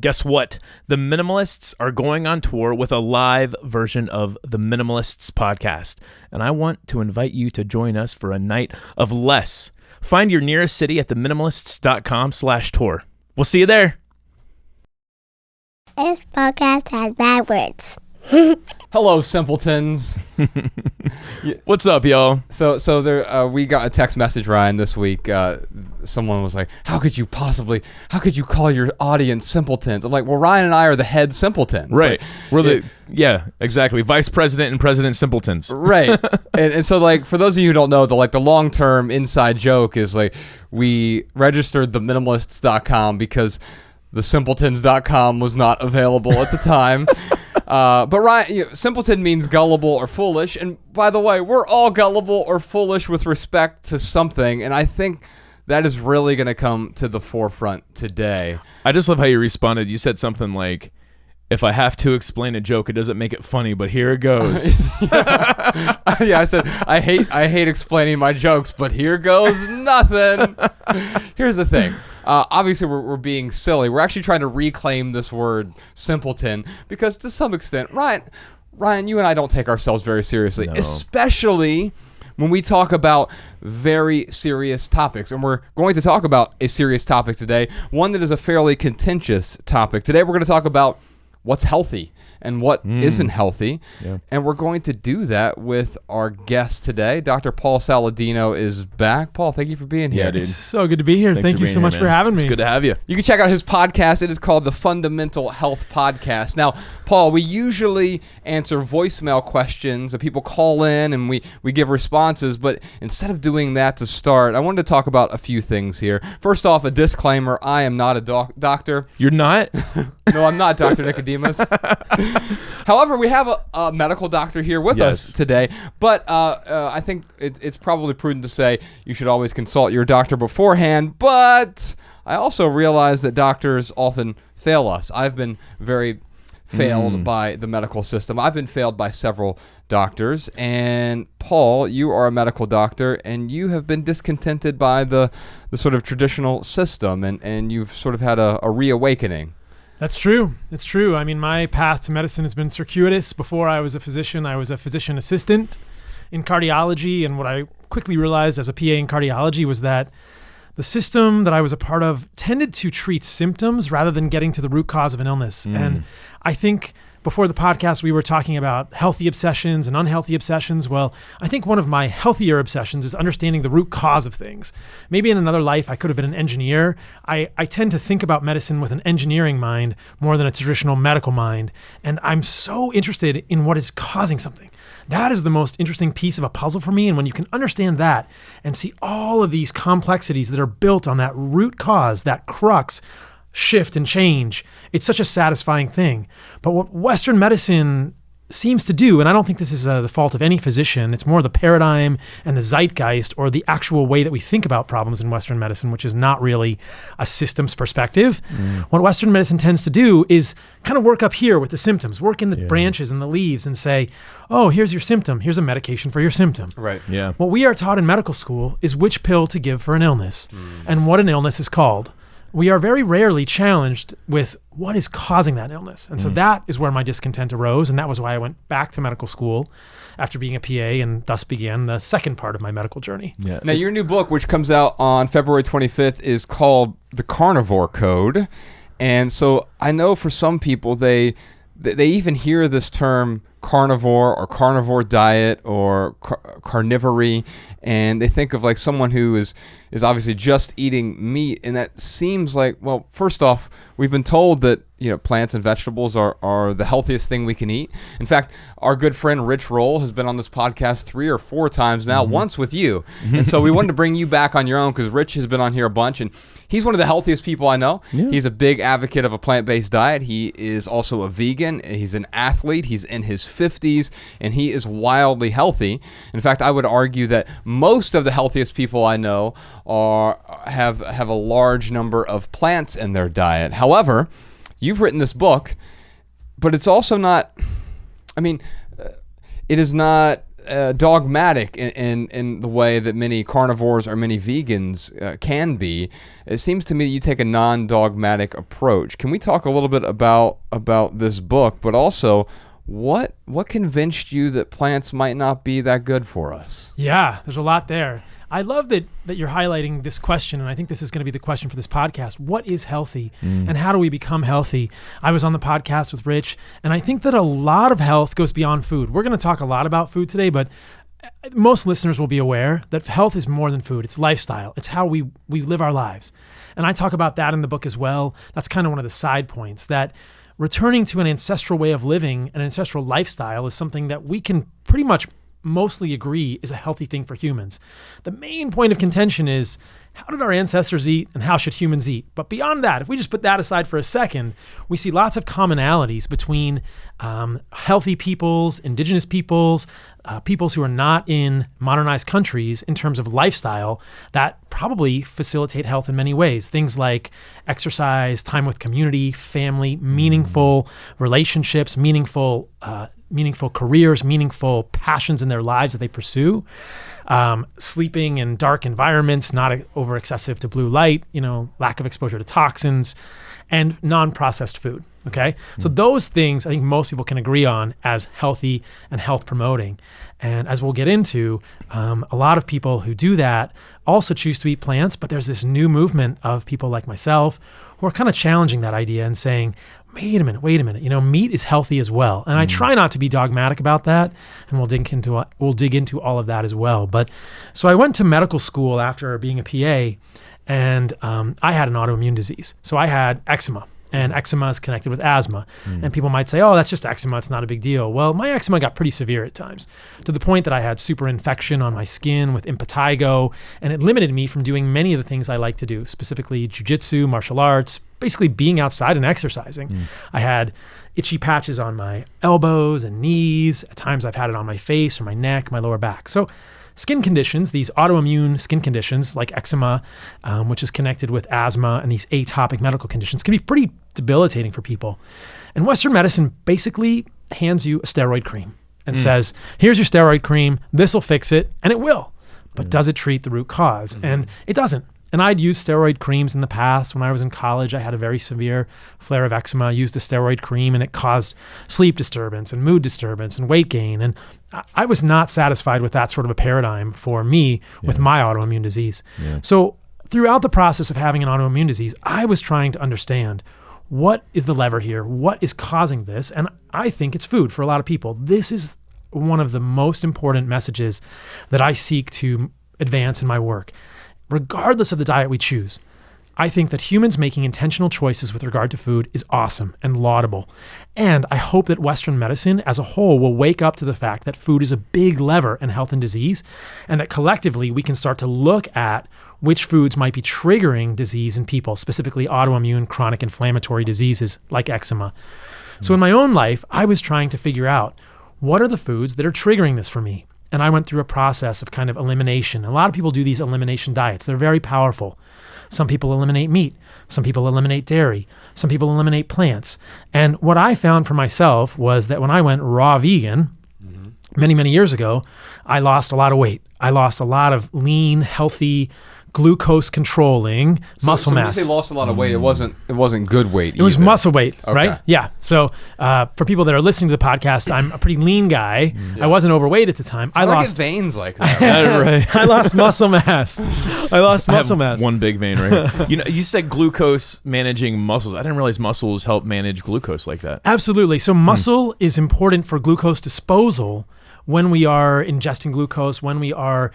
Guess what? The Minimalists are going on tour with a live version of the Minimalists podcast, and I want to invite you to join us for a night of less. Find your nearest city at theminimalists.com/tour. We'll see you there. This podcast has bad words. Hello, simpletons. What's up, y'all? So there, we got a text message, Ryan, this week. Someone was like, how could you call your audience simpletons? I'm like, well, Ryan and I are the head simpletons. Right. Like, We're exactly. Vice President and President Simpletons. Right. and so, like, for those of you who don't know, the long-term inside joke is, like, we registered the minimalists.com because the simpletons.com was not available at the time. But Ryan, simpleton means gullible or foolish. And by the way, we're all gullible or foolish with respect to something. And I think that is really going to come to the forefront today. I just love how you responded. You said something like, if I have to explain a joke, it doesn't make it funny, but here it goes. Yeah, I said, I hate explaining my jokes, but here goes nothing. Here's the thing. Obviously, we're being silly. We're actually trying to reclaim this word simpleton because to some extent, Ryan, you and I don't take ourselves very seriously, especially when we talk about very serious topics. And we're going to talk about a serious topic today, one that is a fairly contentious topic. Today, we're going to talk about what's healthy and what isn't healthy. Yeah. And we're going to do that with our guest today. Dr. Paul Saladino is back. Paul, thank you for being here. Yeah, dude. It's so good to be here. Thank you so much for having me. It's good to have you. You can check out his podcast. It is called the Fundamental Health Podcast. Now, Paul, we usually answer voicemail questions that people call in and we give responses, but instead of doing that to start, I wanted to talk about a few things here. First off, a disclaimer, I am not a doctor. You're not? No, I'm not Dr. Nicodemus. However, we have a medical doctor here with us today, but I think it's probably prudent to say you should always consult your doctor beforehand, but I also realize that doctors often fail us. I've been very failed by the medical system. I've been failed by several doctors, and Paul, you are a medical doctor, and you have been discontented by the sort of traditional system, and you've sort of had a reawakening. That's true. It's true. I mean, my path to medicine has been circuitous. Before I was a physician, I was a physician assistant in cardiology. And what I quickly realized as a PA in cardiology was that the system that I was a part of tended to treat symptoms rather than getting to the root cause of an illness. And I think before the podcast, we were talking about healthy obsessions and unhealthy obsessions. Well, I think one of my healthier obsessions is understanding the root cause of things. Maybe in another life, I could have been an engineer. I tend to think about medicine with an engineering mind more than a traditional medical mind. And I'm so interested in what is causing something. That is the most interesting piece of a puzzle for me. And when you can understand that and see all of these complexities that are built on that root cause, that crux, shift and change, it's such a satisfying thing. But what Western medicine seems to do, and I don't think this is the fault of any physician, it's more the paradigm and the zeitgeist or the actual way that we think about problems in Western medicine, which is not really a systems perspective. What Western medicine tends to do is kind of work up here with the symptoms, work in the branches and the leaves and say, oh, here's your symptom, here's a medication for your symptom. Right. Yeah. What we are taught in medical school is which pill to give for an illness and what an illness is called. We are very rarely challenged with what is causing that illness. And so that is where my discontent arose. And that was why I went back to medical school after being a PA and thus began the second part of my medical journey. Yeah. Now, your new book, which comes out on February 25th, is called The Carnivore Code. And so I know for some people, they even hear this term carnivore or carnivore diet or carnivory, and they think of like someone who is obviously just eating meat. And that seems like, well, first off, we've been told that, you know, plants and vegetables are the healthiest thing we can eat. In fact, our good friend Rich Roll has been on this podcast 3 or 4 times now, once with you. And so we wanted to bring you back on your own because Rich has been on here a bunch, and he's one of the healthiest people I know. Yeah. He's a big advocate of a plant-based diet. He is also a vegan. He's an athlete. He's in his 50s, and he is wildly healthy. In fact, I would argue that most of the healthiest people I know have a large number of plants in their diet. However, you've written this book, but it's also not, I mean, it is not dogmatic in the way that many carnivores or many vegans can be. It seems to me that you take a non-dogmatic approach. Can we talk a little bit about this book, but also what convinced you that plants might not be that good for us? Yeah, there's a lot there. I love that you're highlighting this question, and I think this is going to be the question for this podcast. What is healthy, and how do we become healthy? I was on the podcast with Rich, and I think that a lot of health goes beyond food. We're going to talk a lot about food today, but most listeners will be aware that health is more than food. It's lifestyle. It's how we live our lives. And I talk about that in the book as well. That's kind of one of the side points, that returning to an ancestral way of living, an ancestral lifestyle, is something that we can pretty much mostly agree is a healthy thing for humans. The main point of contention is, how did our ancestors eat and how should humans eat? But beyond that, if we just put that aside for a second, we see lots of commonalities between healthy peoples, indigenous peoples, peoples who are not in modernized countries in terms of lifestyle that probably facilitate health in many ways. Things like exercise, time with community, family, meaningful relationships, meaningful careers, meaningful passions in their lives that they pursue, sleeping in dark environments, not over excessive to blue light, lack of exposure to toxins, and non-processed food. Okay. So those things I think most people can agree on as healthy and health promoting. And as we'll get into, a lot of people who do that also choose to eat plants, but there's this new movement of people like myself who are kind of challenging that idea and saying, wait a minute, meat is healthy as well. And I try not to be dogmatic about that, and we'll dig into all of that as well. But so I went to medical school after being a PA, and I had an autoimmune disease. So I had eczema, and eczema is connected with asthma. And people might say, oh, that's just eczema, it's not a big deal. Well, my eczema got pretty severe at times, to the point that I had super infection on my skin with impetigo, and it limited me from doing many of the things I like to do, specifically jujitsu, martial arts, basically being outside and exercising. I had itchy patches on my elbows and knees. At times I've had it on my face or my neck, my lower back. So skin conditions, these autoimmune skin conditions like eczema, which is connected with asthma, and these atopic medical conditions can be pretty debilitating for people. And Western medicine basically hands you a steroid cream and says, here's your steroid cream, this will fix it, and it will. But does it treat the root cause? And it doesn't. And I'd used steroid creams in the past. When I was in college, I had a very severe flare of eczema. I used a steroid cream, and it caused sleep disturbance and mood disturbance and weight gain. And I was not satisfied with that sort of a paradigm for me with my autoimmune disease. So throughout the process of having an autoimmune disease, I was trying to understand, what is the lever here? What is causing this? And I think it's food for a lot of people. This is one of the most important messages that I seek to advance in my work. Regardless of the diet we choose, I think that humans making intentional choices with regard to food is awesome and laudable. And I hope that Western medicine as a whole will wake up to the fact that food is a big lever in health and disease, and that collectively we can start to look at which foods might be triggering disease in people, specifically autoimmune chronic inflammatory diseases like eczema. So in my own life, I was trying to figure out, what are the foods that are triggering this for me? And I went through a process of kind of elimination. A lot of people do these elimination diets. They're very powerful. Some people eliminate meat. Some people eliminate dairy. Some people eliminate plants. And what I found for myself was that when I went raw vegan many, many years ago, I lost a lot of weight. I lost a lot of lean, healthy, glucose controlling muscle mass. When you say lost a lot of weight, it wasn't good weight. It was muscle weight, Okay. right? Yeah. So for people that are listening to the podcast, I'm a pretty lean guy. I wasn't overweight at the time. I lost get veins like that. Right. I lost muscle mass. I have one big vein right here. You said glucose managing muscles. I didn't realize muscles help manage glucose like that. Absolutely. So muscle is important for glucose disposal when we are ingesting glucose, when we are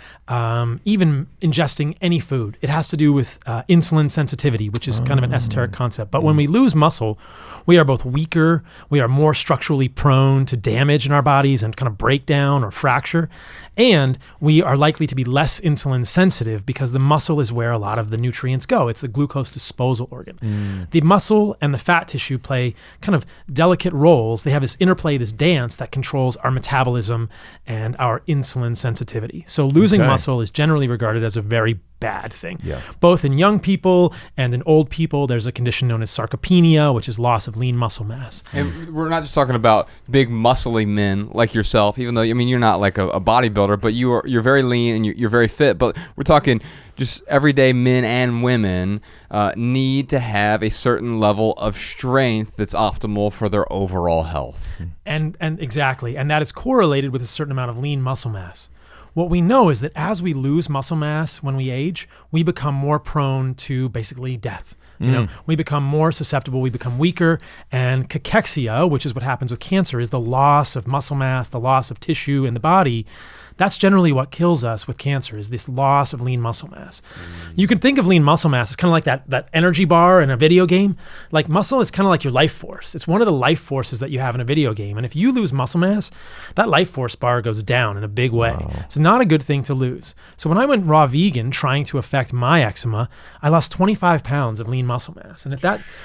even ingesting any food. It has to do with insulin sensitivity, which is kind of an esoteric concept. But when we lose muscle, we are both weaker, we are more structurally prone to damage in our bodies and kind of breakdown or fracture, and we are likely to be less insulin sensitive because the muscle is where a lot of the nutrients go. It's the glucose disposal organ. The muscle and the fat tissue play kind of delicate roles. They have this interplay, this dance that controls our metabolism and our insulin sensitivity. So losing muscle is generally regarded as a very bad thing. Yeah. Both in young people and in old people, there's a condition known as sarcopenia, which is loss of lean muscle mass. And we're not just talking about big muscly men like yourself, even though, I mean, you're not like a bodybuilder, but you're very lean and you're very fit. But we're talking just everyday men and women need to have a certain level of strength that's optimal for their overall health. And exactly. And that is correlated with a certain amount of lean muscle mass. What we know is that as we lose muscle mass when we age, we become more prone to basically death. You know, we become more susceptible, we become weaker, and cachexia, which is what happens with cancer, is the loss of muscle mass, the loss of tissue in the body. That's generally what kills us with cancer, is this loss of lean muscle mass. You can think of lean muscle mass as kind of like that energy bar in a video game. Like muscle is kind of like your life force. It's one of the life forces that you have in a video game. And if you lose muscle mass, that life force bar goes down in a big way. Wow. It's not a good thing to lose. So when I went raw vegan trying to affect my eczema, I lost 25 pounds of lean muscle mass. And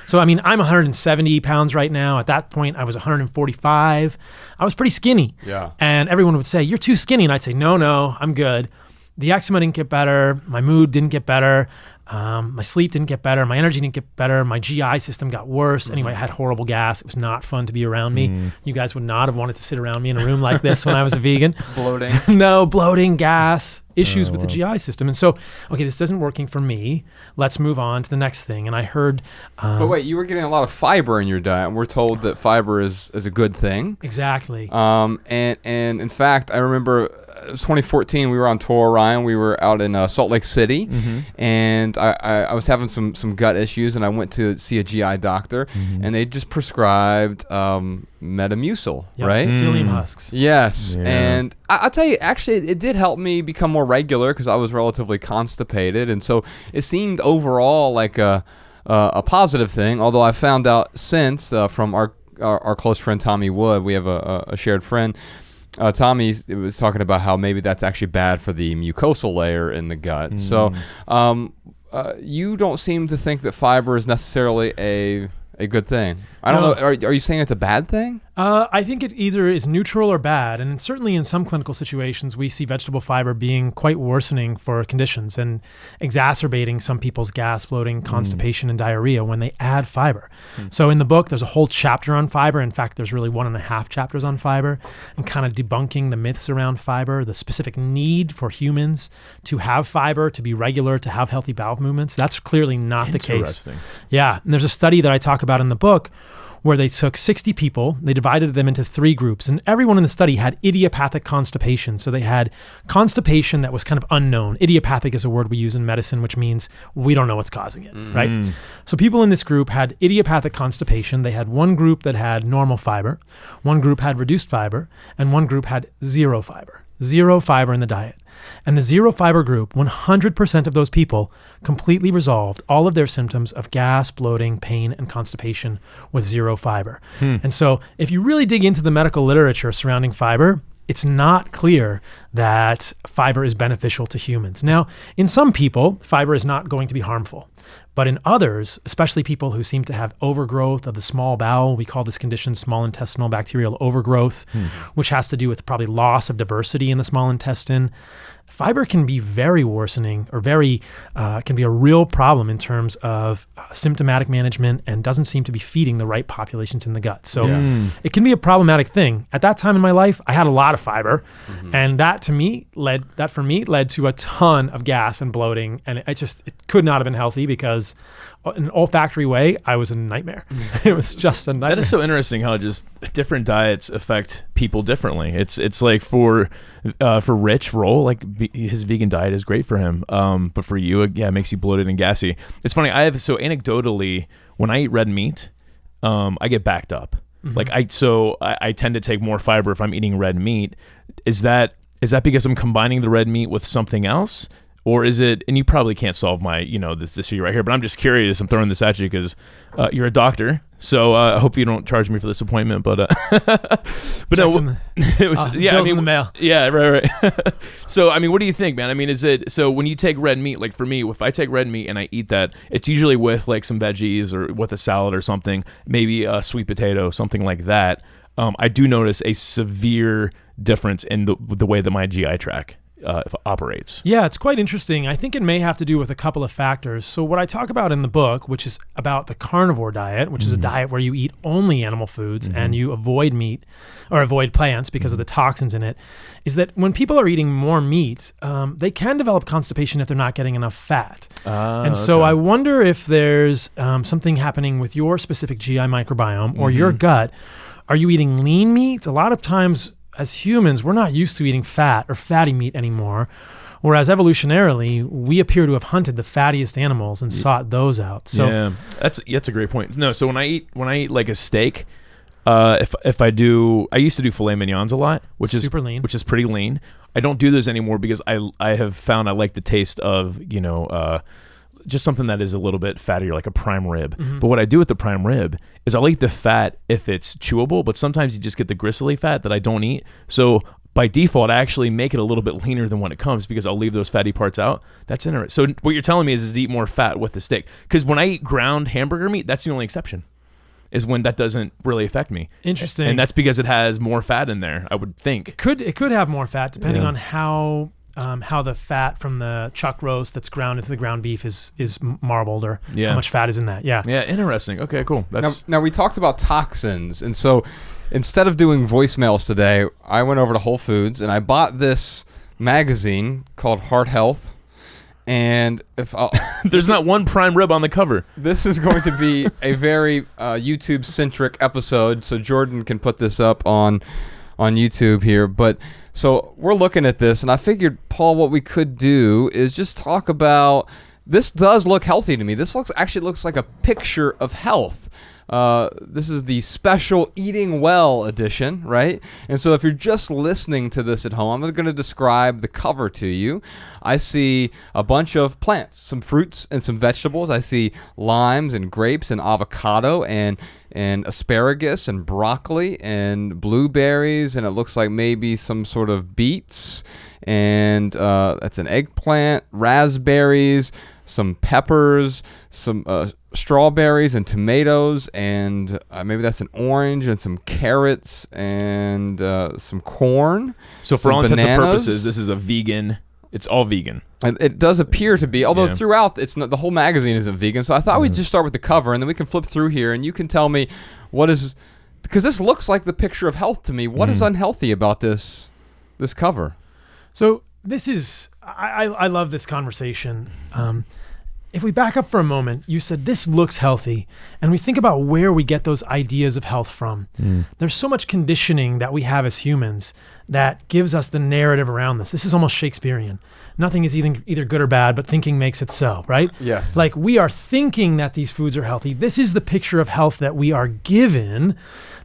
so I mean, I'm 170 pounds right now. At that point, I was 145. I was pretty skinny. Yeah. And everyone would say, "You're too skinny." And I'd say, no, I'm good. The eczema didn't get better. My mood didn't get better. My sleep didn't get better. My energy didn't get better. My GI system got worse. Anyway, I had horrible gas. It was not fun to be around me. You guys would not have wanted to sit around me in a room like this when I was a vegan. Bloating. No, bloating, gas, issues with the GI system. And so, okay, this isn't working for me. Let's move on to the next thing. And I heard... but wait, you were getting a lot of fiber in your diet, and we're told that fiber is a good thing. Exactly. And in fact, I remember... It was 2014. We were on tour, Ryan. We were out in Salt Lake City, and I was having some gut issues, and I went to see a GI doctor, and they just prescribed Metamucil, right? Psyllium husks. Yes, Yeah. and I'll tell you, actually, it did help me become more regular because I was relatively constipated, and so it seemed overall like a positive thing. Although I found out since from our close friend Tommy Wood, we have a shared friend. Tommy was talking about how maybe that's actually bad for the mucosal layer in the gut. So you don't seem to think that fiber is necessarily a good thing. I don't know. Are you saying it's a bad thing? I think it either is neutral or bad. And certainly in some clinical situations, we see vegetable fiber being quite worsening for conditions and exacerbating some people's gas, bloating, constipation, and diarrhea when they add fiber. So in the book, there's a whole chapter on fiber. In fact, there's really 1.5 chapters on fiber and kind of debunking the myths around fiber, the specific need for humans to have fiber, to be regular, to have healthy bowel movements. That's clearly not the case. Yeah. And there's a study that I talk about in the book where they took 60 people, they divided them into 3 groups, and everyone in the study had idiopathic constipation. So they had constipation that was kind of unknown. Idiopathic is a word we use in medicine, which means we don't know what's causing it, right? So people in this group had idiopathic constipation. They had one group that had normal fiber, one group had reduced fiber, and one group had zero fiber in the diet. And the zero fiber group, 100% of those people completely resolved all of their symptoms of gas, bloating, pain, and constipation with zero fiber. And so if you really dig into the medical literature surrounding fiber, it's not clear that fiber is beneficial to humans. Now, in some people, fiber is not going to be harmful. But in others, especially people who seem to have overgrowth of the small bowel, we call this condition small intestinal bacterial overgrowth, which has to do with probably loss of diversity in the small intestine. Fiber can be very worsening or can be a real problem in terms of symptomatic management and doesn't seem to be feeding the right populations in the gut. So it can be a problematic thing. At that time in my life, I had a lot of fiber, and that for me led to a ton of gas and bloating, and it could not have been healthy because in an olfactory way, I was a nightmare. It was just a nightmare. That is so interesting how just different diets affect people differently. It's like for Rich Roll, like his vegan diet is great for him. But for you, it makes you bloated and gassy. It's funny. Anecdotally, when I eat red meat, I get backed up. Like I tend to take more fiber if I'm eating red meat. Is that because I'm combining the red meat with something else? Or is it, and you probably can't solve my, this issue right here, but I'm just curious. I'm throwing this at you because you're a doctor. So I hope you don't charge me for this appointment. But no, it was, bills in the mail. Yeah, right. So, what do you think, man? Is it, so when you take red meat, like for me, if I take red meat and I eat that, it's usually with like some veggies or with a salad or something, maybe a sweet potato, something like that. I do notice a severe difference in the way that my GI tract operates. Yeah, it's quite interesting. I think it may have to do with a couple of factors. So what I talk about in the book, which is about the carnivore diet, which is a diet where you eat only animal foods and you avoid meat or avoid plants because of the toxins in it, is that when people are eating more meat, they can develop constipation if they're not getting enough fat. And so I wonder if there's something happening with your specific GI microbiome or your gut. Are you eating lean meat? A lot of times as humans, we're not used to eating fat or fatty meat anymore, whereas evolutionarily, we appear to have hunted the fattiest animals and sought those out. So yeah, that's a great point. No, so when I eat like a steak, if I used to do filet mignons a lot, which is super lean, which is pretty lean. I don't do those anymore because I have found I like the taste of just something that is a little bit fattier, like a prime rib. But what I do with the prime rib is I like the fat if it's chewable, but sometimes you just get the gristly fat that I don't eat. So by default, I actually make it a little bit leaner than when it comes because I'll leave those fatty parts out. That's interesting. So what you're telling me is eat more fat with the steak. Because when I eat ground hamburger meat, that's the only exception, is when that doesn't really affect me. Interesting. And that's because it has more fat in there, I would think. It could have more fat depending on how the fat from the chuck roast that's ground into the ground beef is marbled, or how much fat is in that. Yeah, interesting. Okay, cool. Now we talked about toxins, and so instead of doing voicemails today, I went over to Whole Foods and I bought this magazine called Heart Health. And there's not one prime rib on the cover. This is going to be a very YouTube-centric episode, so Jordan can put this up on YouTube here. But so we're looking at this, and I figured, Paul, what we could do is just talk about, this does look healthy to me. This actually looks like a picture of health. This is the special Eating Well edition, right? And so if you're just listening to this at home, I'm going to describe the cover to you. I see a bunch of plants, some fruits and some vegetables. I see limes and grapes and avocado and asparagus and broccoli and blueberries, and it looks like maybe some sort of beets, and that's an eggplant, raspberries, some peppers, some strawberries and tomatoes, and maybe that's an orange, and some carrots and some corn. So for all intents and purposes, this is a vegan. It's all vegan. It does appear to be, although throughout it's not, the whole magazine isn't vegan. So I thought we'd just start with the cover, and then we can flip through here, and you can tell me what is, because this looks like the picture of health to me. What is unhealthy about this cover? So this is, I love this conversation. If we back up for a moment, you said this looks healthy, and we think about where we get those ideas of health from. There's so much conditioning that we have as humans that gives us the narrative around this. This is almost Shakespearean. Nothing is either good or bad, but thinking makes it so, right? Yes. Like we are thinking that these foods are healthy. This is the picture of health that we are given.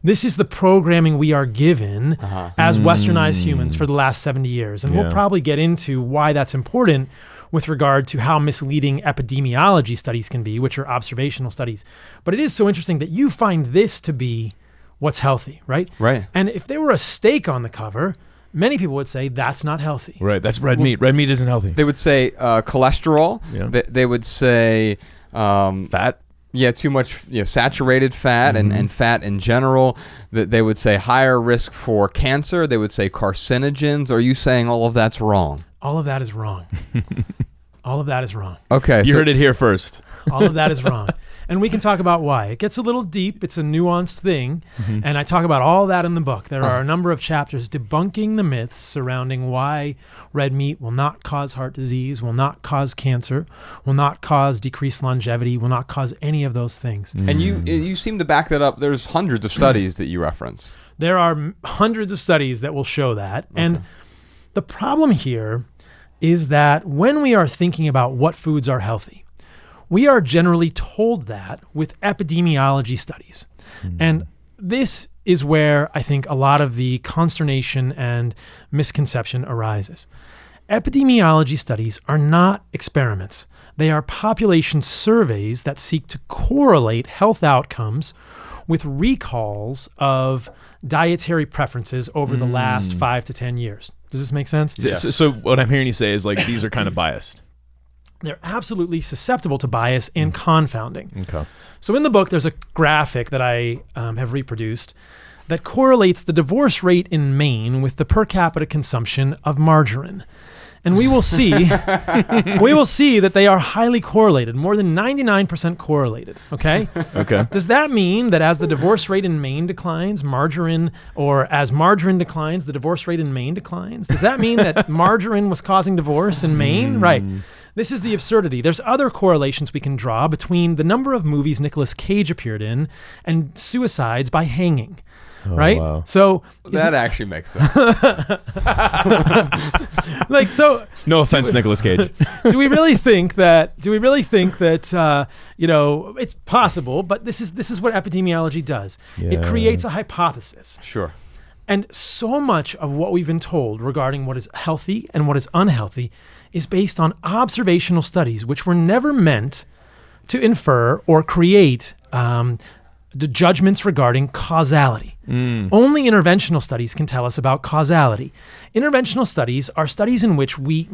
This is the programming we are given as westernized humans for the last 70 years. And we'll probably get into why that's important with regard to how misleading epidemiology studies can be, which are observational studies. But it is so interesting that you find this to be what's healthy, right? Right. And if there were a steak on the cover, many people would say that's not healthy. Right, that's red meat. Red meat isn't healthy. They would say cholesterol. Yeah. They would say fat. Yeah, too much saturated fat and fat in general. That they would say higher risk for cancer. They would say carcinogens. Are you saying all of that's wrong? All of that is wrong. All of that is wrong. Okay. You heard it here first. All of that is wrong. And we can talk about why. It gets a little deep. It's a nuanced thing. And I talk about all that in the book. There are a number of chapters debunking the myths surrounding why red meat will not cause heart disease, will not cause cancer, will not cause decreased longevity, will not cause any of those things. And you seem to back that up. There's hundreds of studies that you reference. There are hundreds of studies that will show that. And the problem here is that when we are thinking about what foods are healthy, we are generally told that with epidemiology studies. And this is where I think a lot of the consternation and misconception arises. Epidemiology studies are not experiments. They are population surveys that seek to correlate health outcomes with recalls of dietary preferences over the last 5 to 10 years. Does this make sense? Yeah. So what I'm hearing you say is like these are kind of biased. They're absolutely susceptible to bias and confounding. Okay. So in the book, there's a graphic that I have reproduced that correlates the divorce rate in Maine with the per capita consumption of margarine. and we will see that they are highly correlated, more than 99% correlated, okay? Okay. Does that mean that as the divorce rate in Maine declines, as margarine declines, the divorce rate in Maine declines? Does that mean that margarine was causing divorce in Maine? Right. This is the absurdity. There's other correlations we can draw between the number of movies Nicolas Cage appeared in and suicides by hanging. Right? Wow. So that actually makes sense. No offense, Nicolas Cage. do we really think that it's possible, but this is what epidemiology does. Yeah. It creates a hypothesis. Sure. And so much of what we've been told regarding what is healthy and what is unhealthy is based on observational studies, which were never meant to infer or create the judgments regarding causality. Only interventional studies can tell us about causality. Interventional studies are studies in which we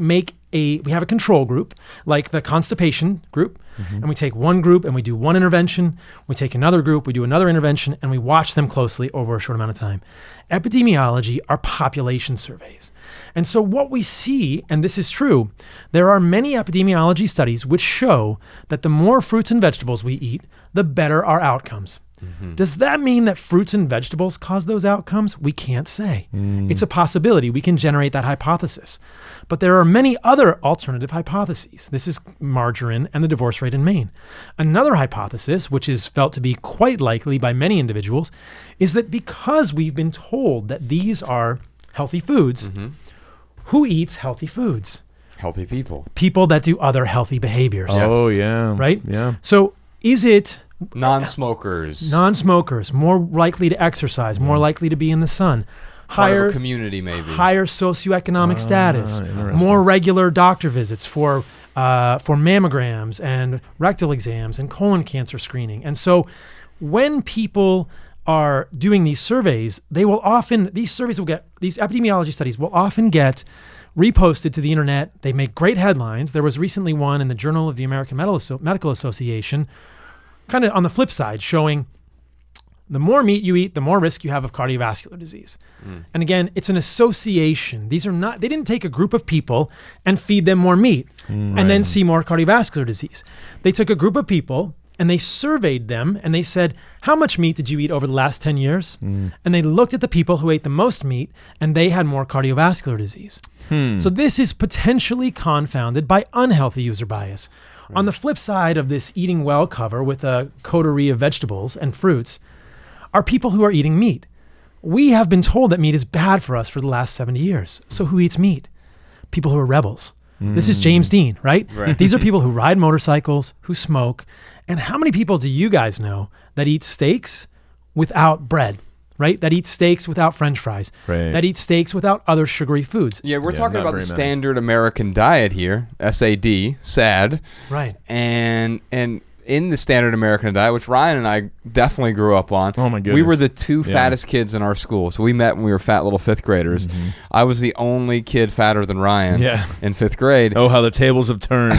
have a control group, like the constipation group, and we take one group and we do one intervention. We take another group, we do another intervention, and we watch them closely over a short amount of time. Epidemiology are population surveys. And so what we see, and this is true, there are many epidemiology studies which show that the more fruits and vegetables we eat, the better our outcomes. Does that mean that fruits and vegetables cause those outcomes? We can't say. It's a possibility. We can generate that hypothesis. But there are many other alternative hypotheses. This is margarine and the divorce rate in Maine. Another hypothesis, which is felt to be quite likely by many individuals, is that because we've been told that these are healthy foods, who eats healthy foods? Healthy people. People that do other healthy behaviors. Oh, yeah. Right? Yeah. So is it non-smokers, more likely to exercise, more likely to be in the sun, part of higher a community maybe, higher socioeconomic status, interesting. more regular doctor visits for mammograms and rectal exams and colon cancer screening. And so when people are doing these surveys, these epidemiology studies will often get reposted to the internet. They make great headlines. There was recently one in the Journal of the American Medical Association, kind of on the flip side, showing the more meat you eat, the more risk you have of cardiovascular disease. And again, it's an association. They didn't take a group of people and feed them more meat and then see more cardiovascular disease. They took a group of people and they surveyed them and they said, how much meat did you eat over the last 10 years? And they looked at the people who ate the most meat and they had more cardiovascular disease. So this is potentially confounded by unhealthy user bias. On the flip side of this eating well cover with a coterie of vegetables and fruits are people who are eating meat. We have been told that meat is bad for us for the last 70 years. So who eats meat? People who are rebels. This is James Dean, right? These are people who ride motorcycles, who smoke. And how many people do you guys know that eat steaks without bread? Right? That eat steaks without French fries. Right. That eat steaks without other sugary foods. Yeah, we're talking not about the very many. standard American diet here, SAD, SAD. Right. And in the standard American diet, which Ryan and I definitely grew up on. Oh my goodness. We were the two fattest kids in our school. So we met when we were fat little fifth graders. I was the only kid fatter than Ryan in fifth grade. Oh, how the tables have turned.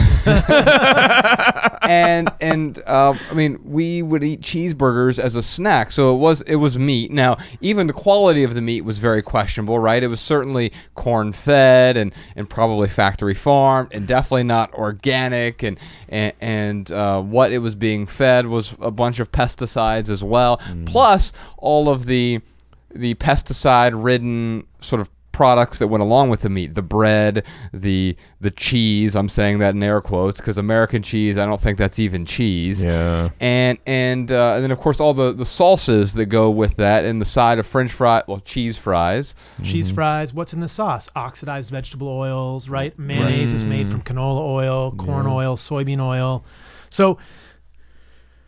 I mean, we would eat cheeseburgers as a snack, so it was meat. Now, even the quality of the meat was very questionable, right? It was certainly corn-fed and probably factory farmed, and definitely not organic. And what it was being fed was a bunch of pesticides as well, plus all of the pesticide-ridden sort of products that went along with the meat, the bread, the cheese. I'm saying that in air quotes because American cheese, I don't think that's even cheese. Yeah. And then of course all the salsas that go with that, and the side of French fry, cheese fries. Cheese fries. What's in the sauce? Oxidized vegetable oils, right? Mayonnaise is made from canola oil, corn oil, soybean oil. So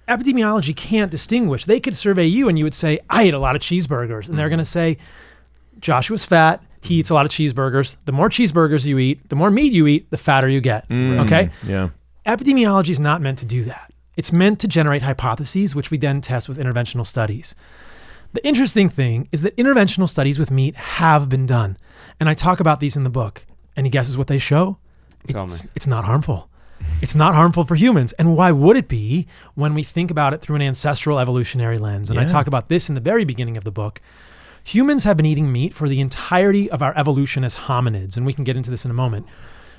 epidemiology can't distinguish. They could survey you and you would say, I ate a lot of cheeseburgers. And they're going to say, Joshua's fat. He eats a lot of cheeseburgers. The more cheeseburgers you eat, the more meat you eat, the fatter you get. Okay? Yeah. Epidemiology is not meant to do that. It's meant to generate hypotheses, which we then test with interventional studies. The interesting thing is that interventional studies with meat have been done. And I talk about these in the book. Any guesses what they show? Tell me. It's not harmful. It's not harmful for humans. And why would it be when we think about it through an ancestral evolutionary lens? And I talk about this in the very beginning of the book. Humans have been eating meat for the entirety of our evolution as hominids, and we can get into this in a moment.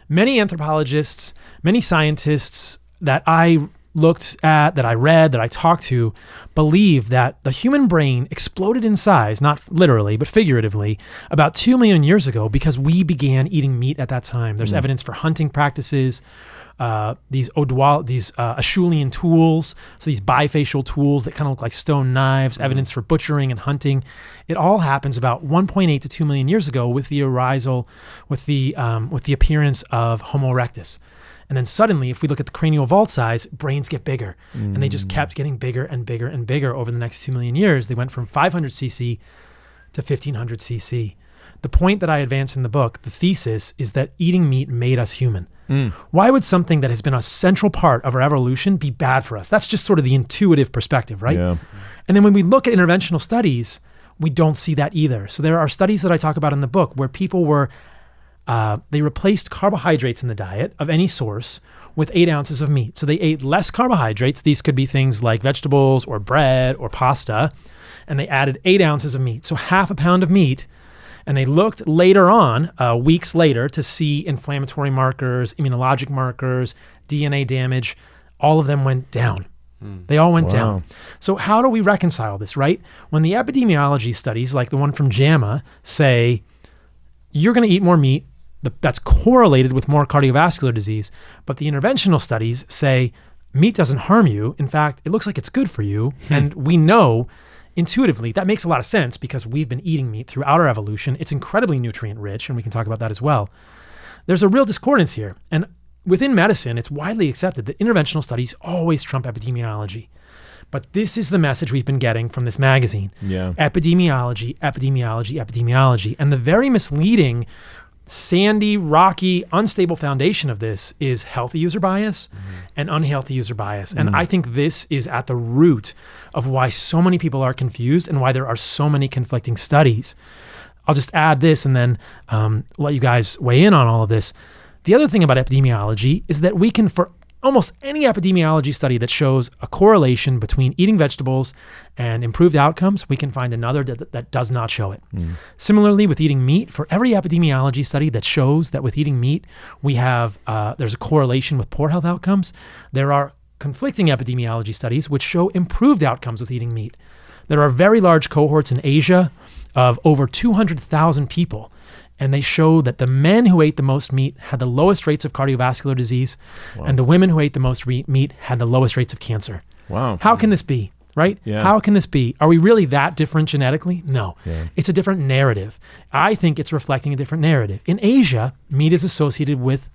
Many anthropologists, many scientists that I looked at, that I read, that I talked to, believe that the human brain exploded in size, not literally, but figuratively, about 2 million years ago because we began eating meat at that time. There's evidence for hunting practices, these Acheulean tools, so these bifacial tools that kind of look like stone knives, evidence for butchering and hunting. It all happens about 1.8 to 2 million years ago with the appearance of Homo erectus. And then suddenly, if we look at the cranial vault size, brains get bigger. And they just kept getting bigger and bigger and bigger over the next 2 million years. They went from 500 cc to 1500 cc. The point that I advance in the book, the thesis, is that eating meat made us human. Why would something that has been a central part of our evolution be bad for us? That's just sort of the intuitive perspective, right? Yeah. And then when we look at interventional studies, we don't see that either. So there are studies that I talk about in the book where people were they replaced carbohydrates in the diet of any source with 8 ounces of meat. So they ate less carbohydrates. These could be things like vegetables or bread or pasta. And they added 8 ounces of meat. So half a pound of meat. And they looked later on, weeks later, to see inflammatory markers, immunologic markers, DNA damage. All of them went down. They all went down. So how do we reconcile this, right? When the epidemiology studies, like the one from JAMA, say, you're going to eat more meat, that's correlated with more cardiovascular disease. But the interventional studies say meat doesn't harm you. In fact, it looks like it's good for you. And we know intuitively that makes a lot of sense because we've been eating meat throughout our evolution. It's incredibly nutrient rich, and we can talk about that as well. There's a real discordance here. And within medicine, it's widely accepted that interventional studies always trump epidemiology. But this is the message we've been getting from this magazine. Yeah. Epidemiology, epidemiology, epidemiology. And the very misleading, sandy, rocky, unstable foundation of this is healthy user bias and unhealthy user bias. And I think this is at the root of why so many people are confused and why there are so many conflicting studies. I'll just add this and then let you guys weigh in on all of this. The other thing about epidemiology is that we can, for almost any epidemiology study that shows a correlation between eating vegetables and improved outcomes, we can find another that does not show it. Similarly, with eating meat, for every epidemiology study that shows that with eating meat, we have there's a correlation with poor health outcomes, there are conflicting epidemiology studies which show improved outcomes with eating meat. There are very large cohorts in Asia of over 200,000 people. And they show that the men who ate the most meat had the lowest rates of cardiovascular disease, and the women who ate the most meat had the lowest rates of cancer. Wow. How can this be, right? Yeah. How can this be? Are we really that different genetically? No. Yeah. It's a different narrative. I think it's reflecting a different narrative. In Asia, meat is associated with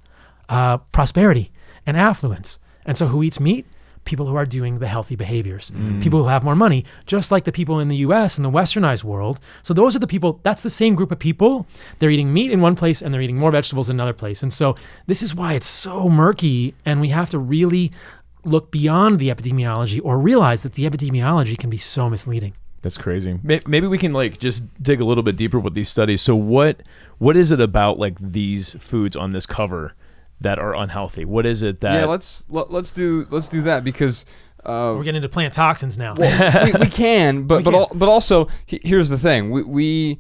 prosperity and affluence. And so who eats meat? People who are doing the healthy behaviors, people who have more money, just like the people in the US and the westernized world. So those are the people, that's the same group of people. They're eating meat in one place and they're eating more vegetables in another place. And so this is why it's so murky, and we have to really look beyond the epidemiology or realize that the epidemiology can be so misleading. That's crazy. Maybe we can just dig a little bit deeper with these studies. So what is it about these foods on this cover that are unhealthy? What is it that? Yeah, let's do that because we're getting into plant toxins now. Well, we can, but also here's the thing: we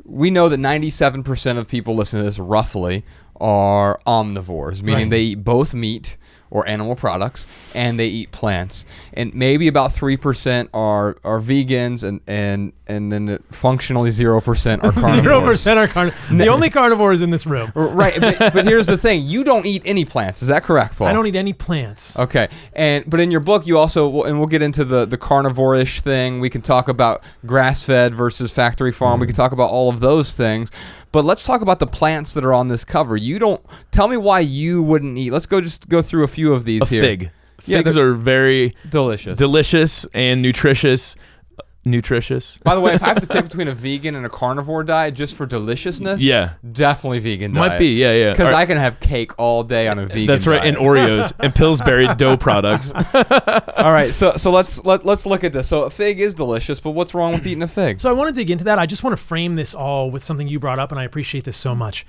know that 97% of people listening to this roughly are omnivores, meaning they eat both meat or animal products, and they eat plants. And maybe about 3% are vegans, and then functionally 0% are carnivores. 0% are carnivores. The only carnivores in this room. Right, but here's the thing. You don't eat any plants. Is that correct, Paul? I don't eat any plants. Okay. But in your book, you also, and we'll get into the carnivore-ish thing. We can talk about grass-fed versus factory farm. We can talk about all of those things. But let's talk about the plants that are on this cover. Tell me why you wouldn't eat. Let's go through a few of these here. Fig. Figs are very delicious and nutritious. By the way, if I have to pick between a vegan and a carnivore diet just for deliciousness, definitely vegan diet. Might be, yeah. Because I can have cake all day on a vegan That's right, diet. and Oreos and Pillsbury dough products. All right, so let's look at this. So a fig is delicious, but what's wrong with eating a fig? So I want to dig into that. I just want to frame this all with something you brought up, and I appreciate this so much.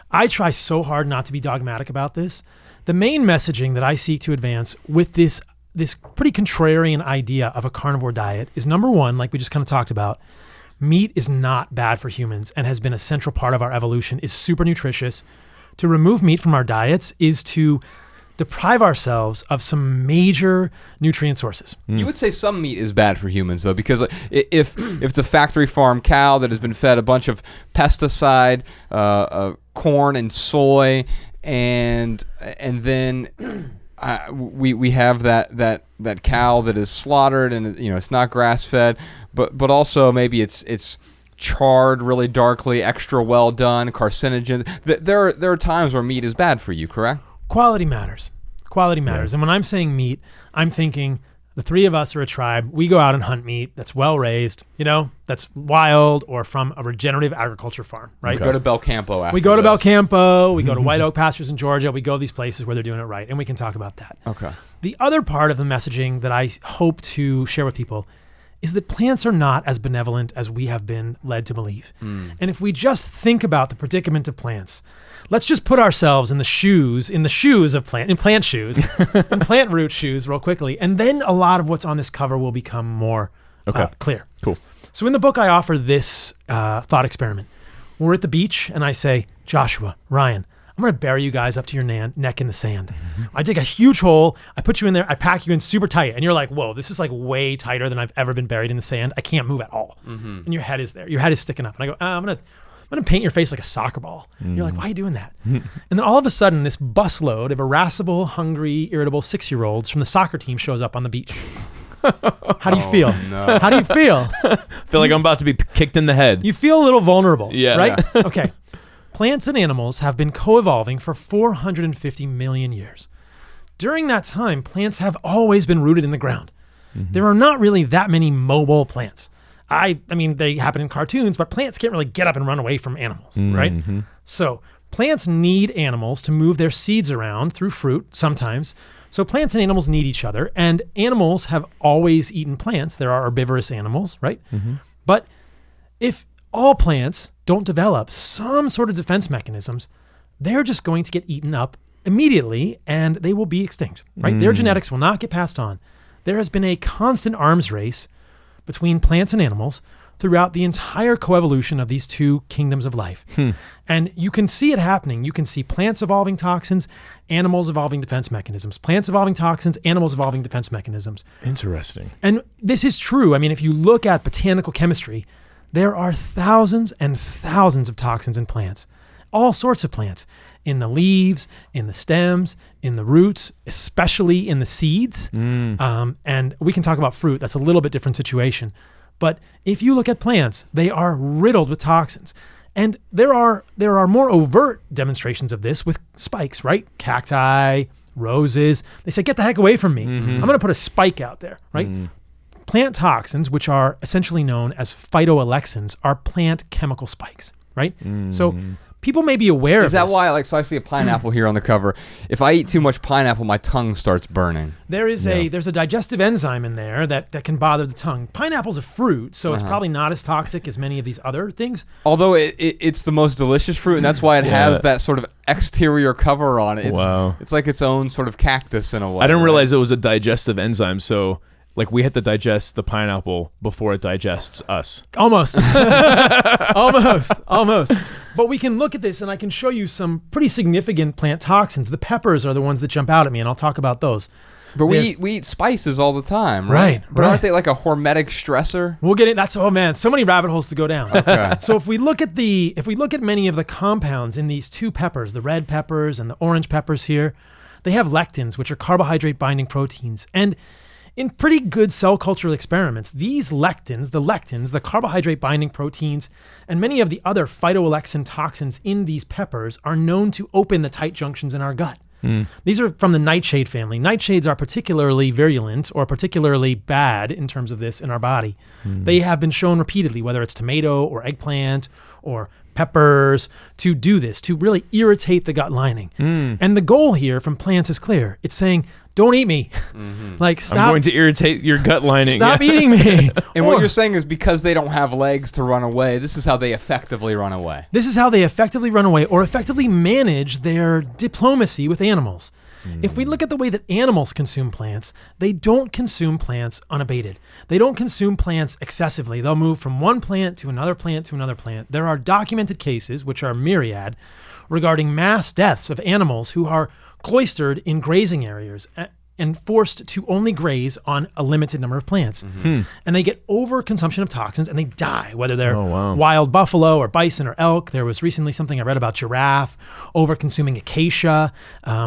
I try so hard not to be dogmatic about this. The main messaging that I seek to advance with this pretty contrarian idea of a carnivore diet is, number one, like we just kind of talked about, Meat is not bad for humans and has been a central part of our evolution, is super nutritious. To remove meat from our diets is to deprive ourselves of some major nutrient sources. You would say some meat is bad for humans, though, because if it's a factory farm cow that has been fed a bunch of pesticide, corn and soy, and then we have that cow that is slaughtered and it's not grass fed, but also maybe it's charred really darkly, extra well done, carcinogen. There are times where meat is bad for you, correct? Quality matters. Quality matters. And when I'm saying meat, I'm thinking the three of us are a tribe. We go out and hunt meat that's well raised, that's wild or from a regenerative agriculture farm, right? Okay. Go to Belcampo after We go to this. Belcampo. We go to White Oak Pastures in Georgia. We go these places where they're doing it right, and we can talk about that. Okay. The other part of the messaging that I hope to share with people is that plants are not as benevolent as we have been led to believe. And if we just think about the predicament of plants, let's just put ourselves in the shoes of plant shoes, and plant root shoes real quickly. And then a lot of what's on this cover will become more clear. Cool. So in the book, I offer this thought experiment. We're at the beach and I say, Joshua, Ryan, I'm going to bury you guys up to your neck in the sand. I dig a huge hole. I put you in there. I pack you in super tight. And you're like, whoa, this is like way tighter than I've ever been buried in the sand. I can't move at all. And your head is there. Your head is sticking up. And I go, I'm going to paint your face like a soccer ball. And you're like, why are you doing that? And then all of a sudden, this busload of irascible, hungry, irritable 6-year-olds from the soccer team shows up on the beach. How do you feel? No. How do you feel? I feel like I'm about to be kicked in the head. You feel a little vulnerable, Yeah. right? Okay. Plants and animals have been co-evolving for 450 million years. During that time, plants have always been rooted in the ground. There are not really that many mobile plants. I mean, they happen in cartoons, but plants can't really get up and run away from animals, right? So plants need animals to move their seeds around through fruit sometimes. So plants and animals need each other, and animals have always eaten plants. There are herbivorous animals, right? But if all plants don't develop some sort of defense mechanisms, they're just going to get eaten up immediately and they will be extinct, right? Their genetics will not get passed on. There has been a constant arms race between plants and animals throughout the entire coevolution of these two kingdoms of life. And you can see it happening. You can see plants evolving toxins, animals evolving defense mechanisms, plants evolving toxins, animals evolving defense mechanisms. Interesting. And this is true. I mean, if you look at botanical chemistry, there are thousands and thousands of toxins in plants, all sorts of plants, in the leaves, in the stems, in the roots, especially in the seeds. And we can talk about fruit. That's a little bit different situation. But if you look at plants, they are riddled with toxins. And there are more overt demonstrations of this with spikes, right? Cacti, roses. They say, get the heck away from me. I'm going to put a spike out there, right? Plant toxins, which are essentially known as phytoalexins, are plant chemical spikes, right? So people may be aware of this. Is that why, so I see a pineapple here on the cover. If I eat too much pineapple, my tongue starts burning. There's a digestive enzyme in there that can bother the tongue. Pineapple's a fruit, so it's probably not as toxic as many of these other things. Although it's the most delicious fruit, and that's why it has that sort of exterior cover on it. It's like its own sort of cactus in a way. I didn't realize it was a digestive enzyme, so like we have to digest the pineapple before it digests us. Almost. Almost. But we can look at this and I can show you some pretty significant plant toxins. The peppers are the ones that jump out at me, and I'll talk about those. But we eat spices all the time, right? But aren't they like a hormetic stressor? We'll get it. Oh man, so many rabbit holes to go down. Okay. So if we look at many of the compounds in these two peppers, the red peppers and the orange peppers here, they have lectins, which are carbohydrate binding proteins. And in pretty good cell cultural experiments, these lectins, the carbohydrate binding proteins, and many of the other phytoalexin toxins in these peppers are known to open the tight junctions in our gut. These are from the nightshade family. Nightshades are particularly virulent or particularly bad in terms of this in our body. They have been shown repeatedly, whether it's tomato or eggplant or peppers, to do this, to really irritate the gut lining. And the goal here from plants is clear. It's saying, don't eat me. Like, stop. I'm going to irritate your gut lining. Stop eating me. And what you're saying is because they don't have legs to run away, this is how they effectively run away. This is how they effectively run away or effectively manage their diplomacy with animals. If we look at the way that animals consume plants, they don't consume plants unabated. They don't consume plants excessively. They'll move from one plant to another plant to another plant. There are documented cases, which are myriad, regarding mass deaths of animals who are cloistered in grazing areas and forced to only graze on a limited number of plants. And they get overconsumption of toxins and they die, whether they're wild buffalo or bison or elk. There was recently something I read about giraffe over-consuming acacia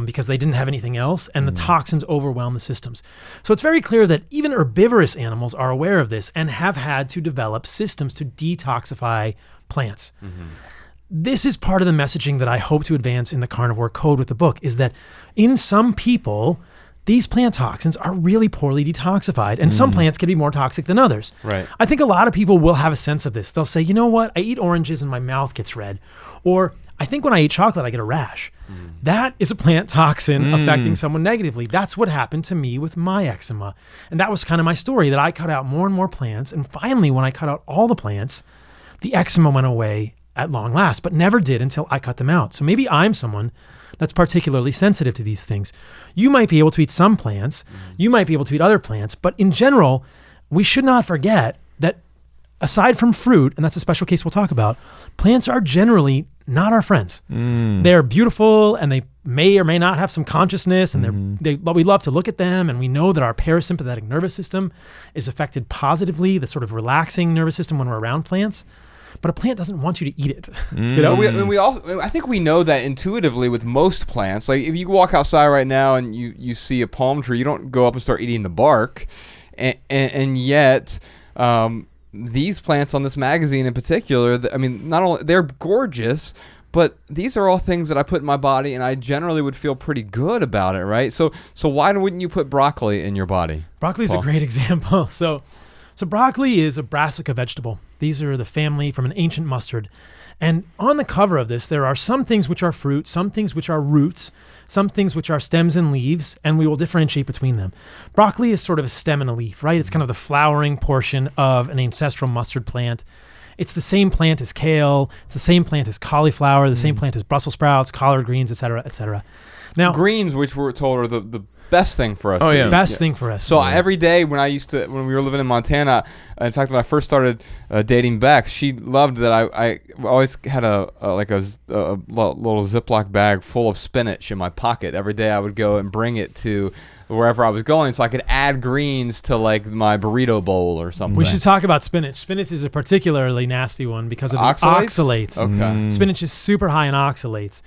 because they didn't have anything else, and the toxins overwhelm the systems. So it's very clear that even herbivorous animals are aware of this and have had to develop systems to detoxify plants. This is part of the messaging that I hope to advance in the Carnivore Code with the book, is that in some people, these plant toxins are really poorly detoxified, and some plants can be more toxic than others. Right. I think a lot of people will have a sense of this. They'll say, you know what, I eat oranges and my mouth gets red. Or I think when I eat chocolate, I get a rash. That is a plant toxin affecting someone negatively. That's what happened to me with my eczema. And that was kind of my story, that I cut out more and more plants. And finally, when I cut out all the plants, the eczema went away at long last, but never did until I cut them out. So maybe I'm someone that's particularly sensitive to these things. You might be able to eat some plants, you might be able to eat other plants, but in general, we should not forget that aside from fruit, and that's a special case we'll talk about, plants are generally not our friends. They're beautiful and they may or may not have some consciousness, and but we love to look at them, and we know that our parasympathetic nervous system is affected positively, the sort of relaxing nervous system when we're around plants. But a plant doesn't want you to eat it. You know, I think we know that intuitively with most plants. Like if you walk outside right now and you see a palm tree, you don't go up and start eating the bark, and yet these plants on this magazine in particular, I mean, not only they're gorgeous, but these are all things that I put in my body, and I generally would feel pretty good about it, right? So why wouldn't you put broccoli in your body? Broccoli is a great example. So broccoli is a brassica vegetable. These are the family from an ancient mustard. And on the cover of this, there are some things which are fruit, some things which are roots, some things which are stems and leaves, and we will differentiate between them. Broccoli is sort of a stem and a leaf, right? It's kind of the flowering portion of an ancestral mustard plant. It's the same plant as kale. It's the same plant as cauliflower, the same plant as Brussels sprouts, collard greens, et cetera, et cetera. Now, greens, which we're told are the best thing for us. Best thing for us. So every day when we were living in Montana, in fact, when I first started dating Beck, she loved that I always had a little Ziploc bag full of spinach in my pocket. Every day I would go and bring it to wherever I was going, so I could add greens to like my burrito bowl or something. We should talk about spinach. Spinach is a particularly nasty one because of the oxalates. Okay. Spinach is super high in oxalates,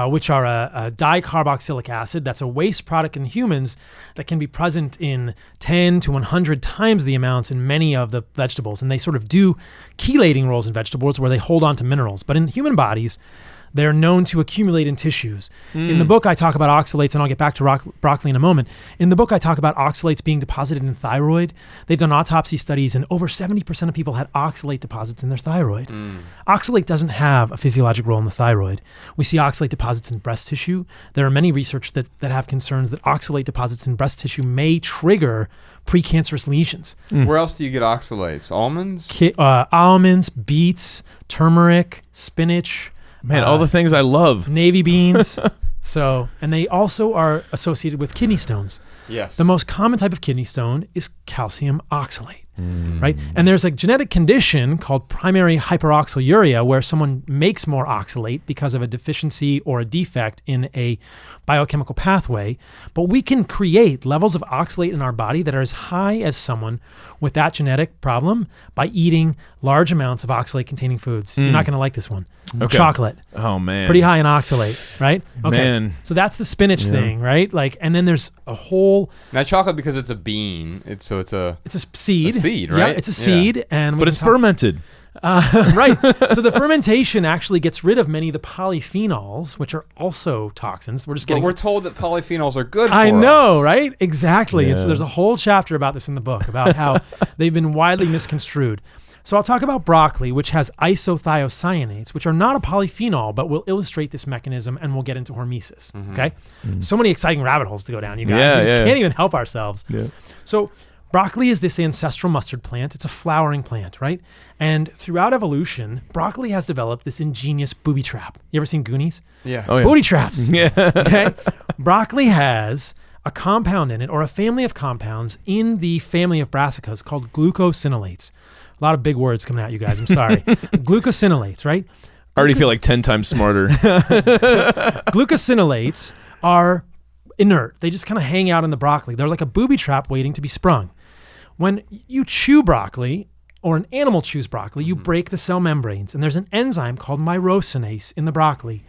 which are a dicarboxylic acid. That's a waste product in humans that can be present in 10 to 100 times the amounts in many of the vegetables. And they sort of do chelating roles in vegetables where they hold on to minerals. But in human bodies, they're known to accumulate in tissues. In the book, I talk about oxalates, and I'll get back to broccoli in a moment. In the book, I talk about oxalates being deposited in thyroid. They've done autopsy studies, and over 70% of people had oxalate deposits in their thyroid. Oxalate doesn't have a physiologic role in the thyroid. We see oxalate deposits in breast tissue. There are many research that have concerns that oxalate deposits in breast tissue may trigger precancerous lesions. Where else do you get oxalates? Almonds? Almonds, beets, turmeric, spinach. Man, all the things I love. Navy beans. And they also are associated with kidney stones. Yes. The most common type of kidney stone is calcium oxalate, right? And there's a genetic condition called primary hyperoxaluria where someone makes more oxalate because of a deficiency or a defect in a biochemical pathway. But we can create levels of oxalate in our body that are as high as someone with that genetic problem by eating large amounts of oxalate-containing foods. You're not going to like this one. Okay. Chocolate. Oh, man. Pretty high in oxalate, right? Okay. Man. So that's the spinach thing, right? And then there's a whole... Now, chocolate, because it's a bean, it's a seed. A seed, right? Yeah, it's a seed. But it's fermented. Right. So the fermentation actually gets rid of many of the polyphenols, which are also toxins. But we're told that polyphenols are good for us. I know, right? Exactly. Yeah. And so there's a whole chapter about this in the book, about how they've been widely misconstrued. So I'll talk about broccoli, which has isothiocyanates, which are not a polyphenol, but will illustrate this mechanism, and we'll get into hormesis. Okay? So many exciting rabbit holes to go down, you guys. We just can't even help ourselves. Yeah. So broccoli is this ancestral mustard plant. It's a flowering plant, right? And throughout evolution, broccoli has developed this ingenious booby trap. You ever seen Goonies? Yeah. Oh, yeah. Booty traps. Yeah. Okay. Broccoli has a compound in it, or a family of compounds in the family of brassicas called glucosinolates. A lot of big words coming at you guys. I'm sorry. Glucosinolates, right? I already feel like 10 times smarter. Glucosinolates are inert. They just kind of hang out in the broccoli. They're like a booby trap waiting to be sprung. When you chew broccoli, or an animal chews broccoli, you break the cell membranes, and there's an enzyme called myrosinase in the broccoli.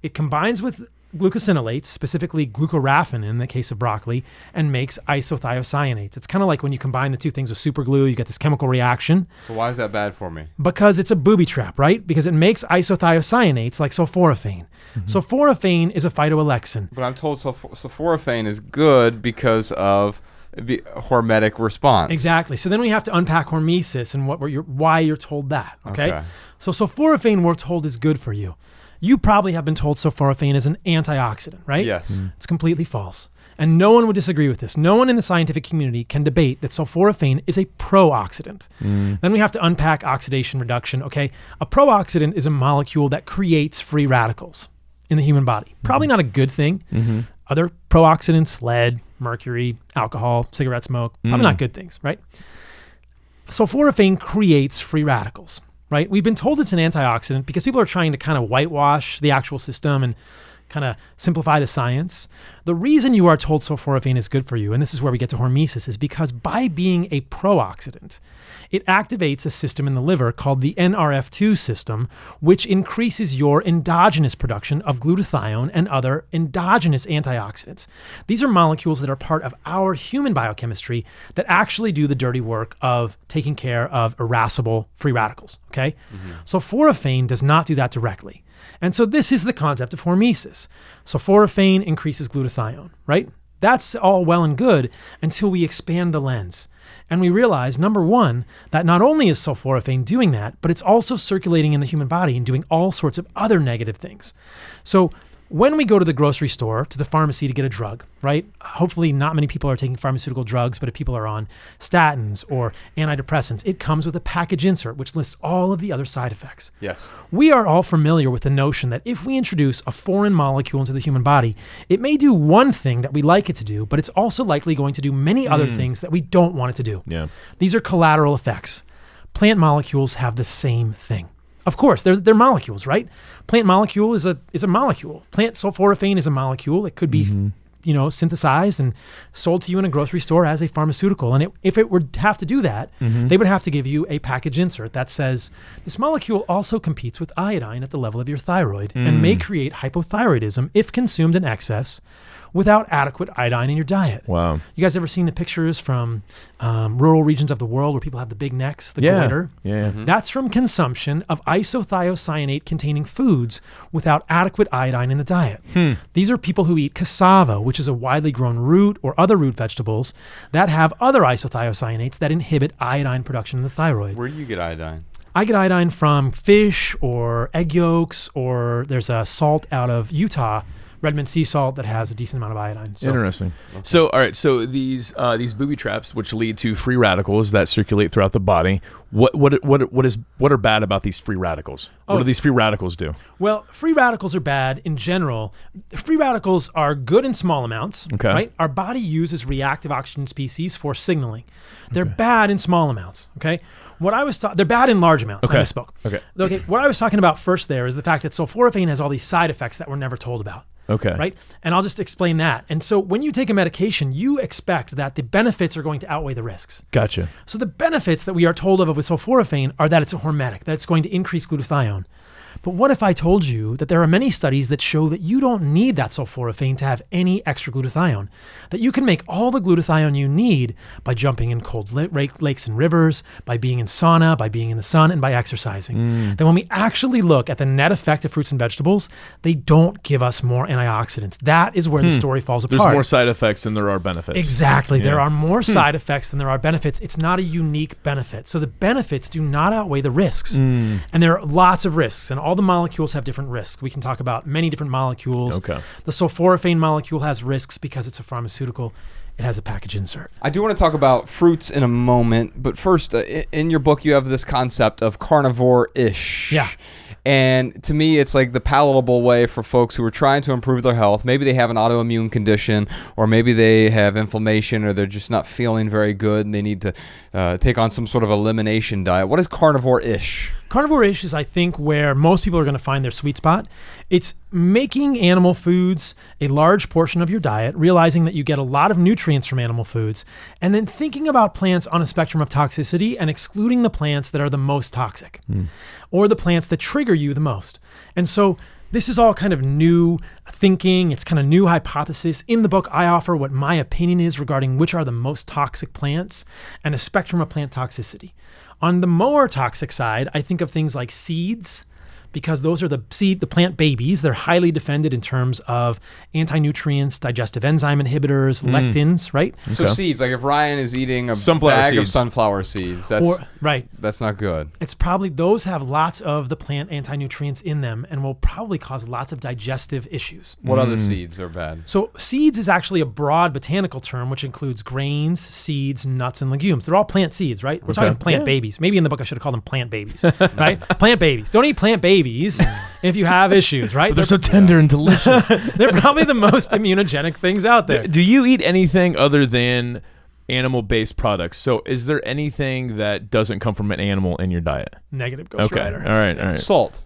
It combines with glucosinolates, specifically glucoraphanin in the case of broccoli, and makes isothiocyanates. It's kind of like when you combine the two things with super glue, you get this chemical reaction. So why is that bad for me? Because it's a booby trap, right? Because it makes isothiocyanates like sulforaphane. Sulforaphane is a phytoalexin. But I'm told sulforaphane is good because of the hormetic response. Exactly. So then we have to unpack hormesis and why you're told that, okay? So sulforaphane we're told is good for you. You probably have been told sulforaphane is an antioxidant, right? Yes. It's completely false. And no one would disagree with this. No one in the scientific community can debate that sulforaphane is a pro-oxidant. Then we have to unpack oxidation reduction, okay? A pro-oxidant is a molecule that creates free radicals in the human body. Probably not a good thing. Other pro-oxidants, lead, mercury, alcohol, cigarette smoke, probably not good things, right? Sulforaphane creates free radicals. Right? We've been told it's an antioxidant because people are trying to kind of whitewash the actual system and kind of simplify the science. The reason you are told sulforaphane is good for you, and this is where we get to hormesis, is because by being a pro-oxidant, it activates a system in the liver called the NRF2 system, which increases your endogenous production of glutathione and other endogenous antioxidants. These are molecules that are part of our human biochemistry that actually do the dirty work of taking care of irascible free radicals, okay? Sulforaphane does not do that directly. And so this is the concept of hormesis. Sulforaphane increases glutathione, right? That's all well and good until we expand the lens. And we realize, number one, that not only is sulforaphane doing that, but it's also circulating in the human body and doing all sorts of other negative things. So when we go to the grocery store, to the pharmacy to get a drug, right? Hopefully not many people are taking pharmaceutical drugs, but if people are on statins or antidepressants, it comes with a package insert, which lists all of the other side effects. Yes. We are all familiar with the notion that if we introduce a foreign molecule into the human body, it may do one thing that we like it to do, but it's also likely going to do many other things that we don't want it to do. Yeah. These are collateral effects. Plant molecules have the same thing. Of course, they're molecules, right? Plant molecule is a molecule. Plant sulforaphane is a molecule. It could be, synthesized and sold to you in a grocery store as a pharmaceutical. And if it would have to do that, they would have to give you a package insert that says this molecule also competes with iodine at the level of your thyroid and may create hypothyroidism if consumed in excess without adequate iodine in your diet. Wow. You guys ever seen the pictures from rural regions of the world where people have the big necks, the glitter? Yeah. That's from consumption of isothiocyanate containing foods without adequate iodine in the diet. These are people who eat cassava, which is a widely grown root, or other root vegetables that have other isothiocyanates that inhibit iodine production in the thyroid. Where do you get iodine? I get iodine from fish or egg yolks, or there's a salt out of Utah, Redmond sea salt, that has a decent amount of iodine. So, interesting. Okay. So, all right. So these booby traps, which lead to free radicals that circulate throughout the body. What are bad about these free radicals? What do these free radicals do? Well, free radicals are bad in general. Free radicals are good in small amounts. Okay. Right? Our body uses reactive oxygen species for signaling. They're bad in small amounts. Okay. They're bad in large amounts. Okay. I misspoke. Okay. What I was talking about first there is the fact that sulforaphane has all these side effects that we're never told about. Okay. Right? And I'll just explain that. And so when you take a medication, you expect that the benefits are going to outweigh the risks. Gotcha. So the benefits that we are told of with sulforaphane are that it's a hormetic, that it's going to increase glutathione. But what if I told you that there are many studies that show that you don't need that sulforaphane to have any extra glutathione, that you can make all the glutathione you need by jumping in cold lakes and rivers, by being in sauna, by being in the sun, and by exercising. Then when we actually look at the net effect of fruits and vegetables, they don't give us more antioxidants. That is where the story falls apart. There's more side effects than there are benefits. Exactly. Yeah. There are more side effects than there are benefits. It's not a unique benefit. So the benefits do not outweigh the risks. And there are lots of risks, and all the molecules have different risks. We can talk about many different molecules. Okay. The sulforaphane molecule has risks because it's a pharmaceutical. It has a package insert. I do want to talk about fruits in a moment, but first, in your book, you have this concept of carnivore-ish. Yeah. And to me, it's like the palatable way for folks who are trying to improve their health. Maybe they have an autoimmune condition, or maybe they have inflammation, or they're just not feeling very good and they need to take on some sort of elimination diet. What is carnivore-ish? Carnivore-ish is, I think, where most people are going to find their sweet spot. It's making animal foods a large portion of your diet, realizing that you get a lot of nutrients from animal foods, and then thinking about plants on a spectrum of toxicity and excluding the plants that are the most toxic or the plants that trigger you the most. And so this is all kind of new thinking. It's kind of new hypothesis. In the book, I offer what my opinion is regarding which are the most toxic plants and a spectrum of plant toxicity. On the more toxic side, I think of things like seeds, because those are the plant babies. They're highly defended in terms of anti-nutrients, digestive enzyme inhibitors, lectins, right? So seeds, like if Ryan is eating a Sunflower bag seeds. of sunflower seeds, that's not good. It's probably, those have lots of the plant anti-nutrients in them and will probably cause lots of digestive issues. What other seeds are bad? So seeds is actually a broad botanical term, which includes grains, seeds, nuts, and legumes. They're all plant seeds, right? We're talking plant babies. Maybe in the book I should have called them plant babies, right? Plant babies. Don't eat plant babies if you have issues, right? But they're so tender and delicious. They're probably the most immunogenic things out there. Do you eat anything other than animal-based products? So is there anything that doesn't come from an animal in your diet? Negative Ghost Okay. Rider. All right. Salt.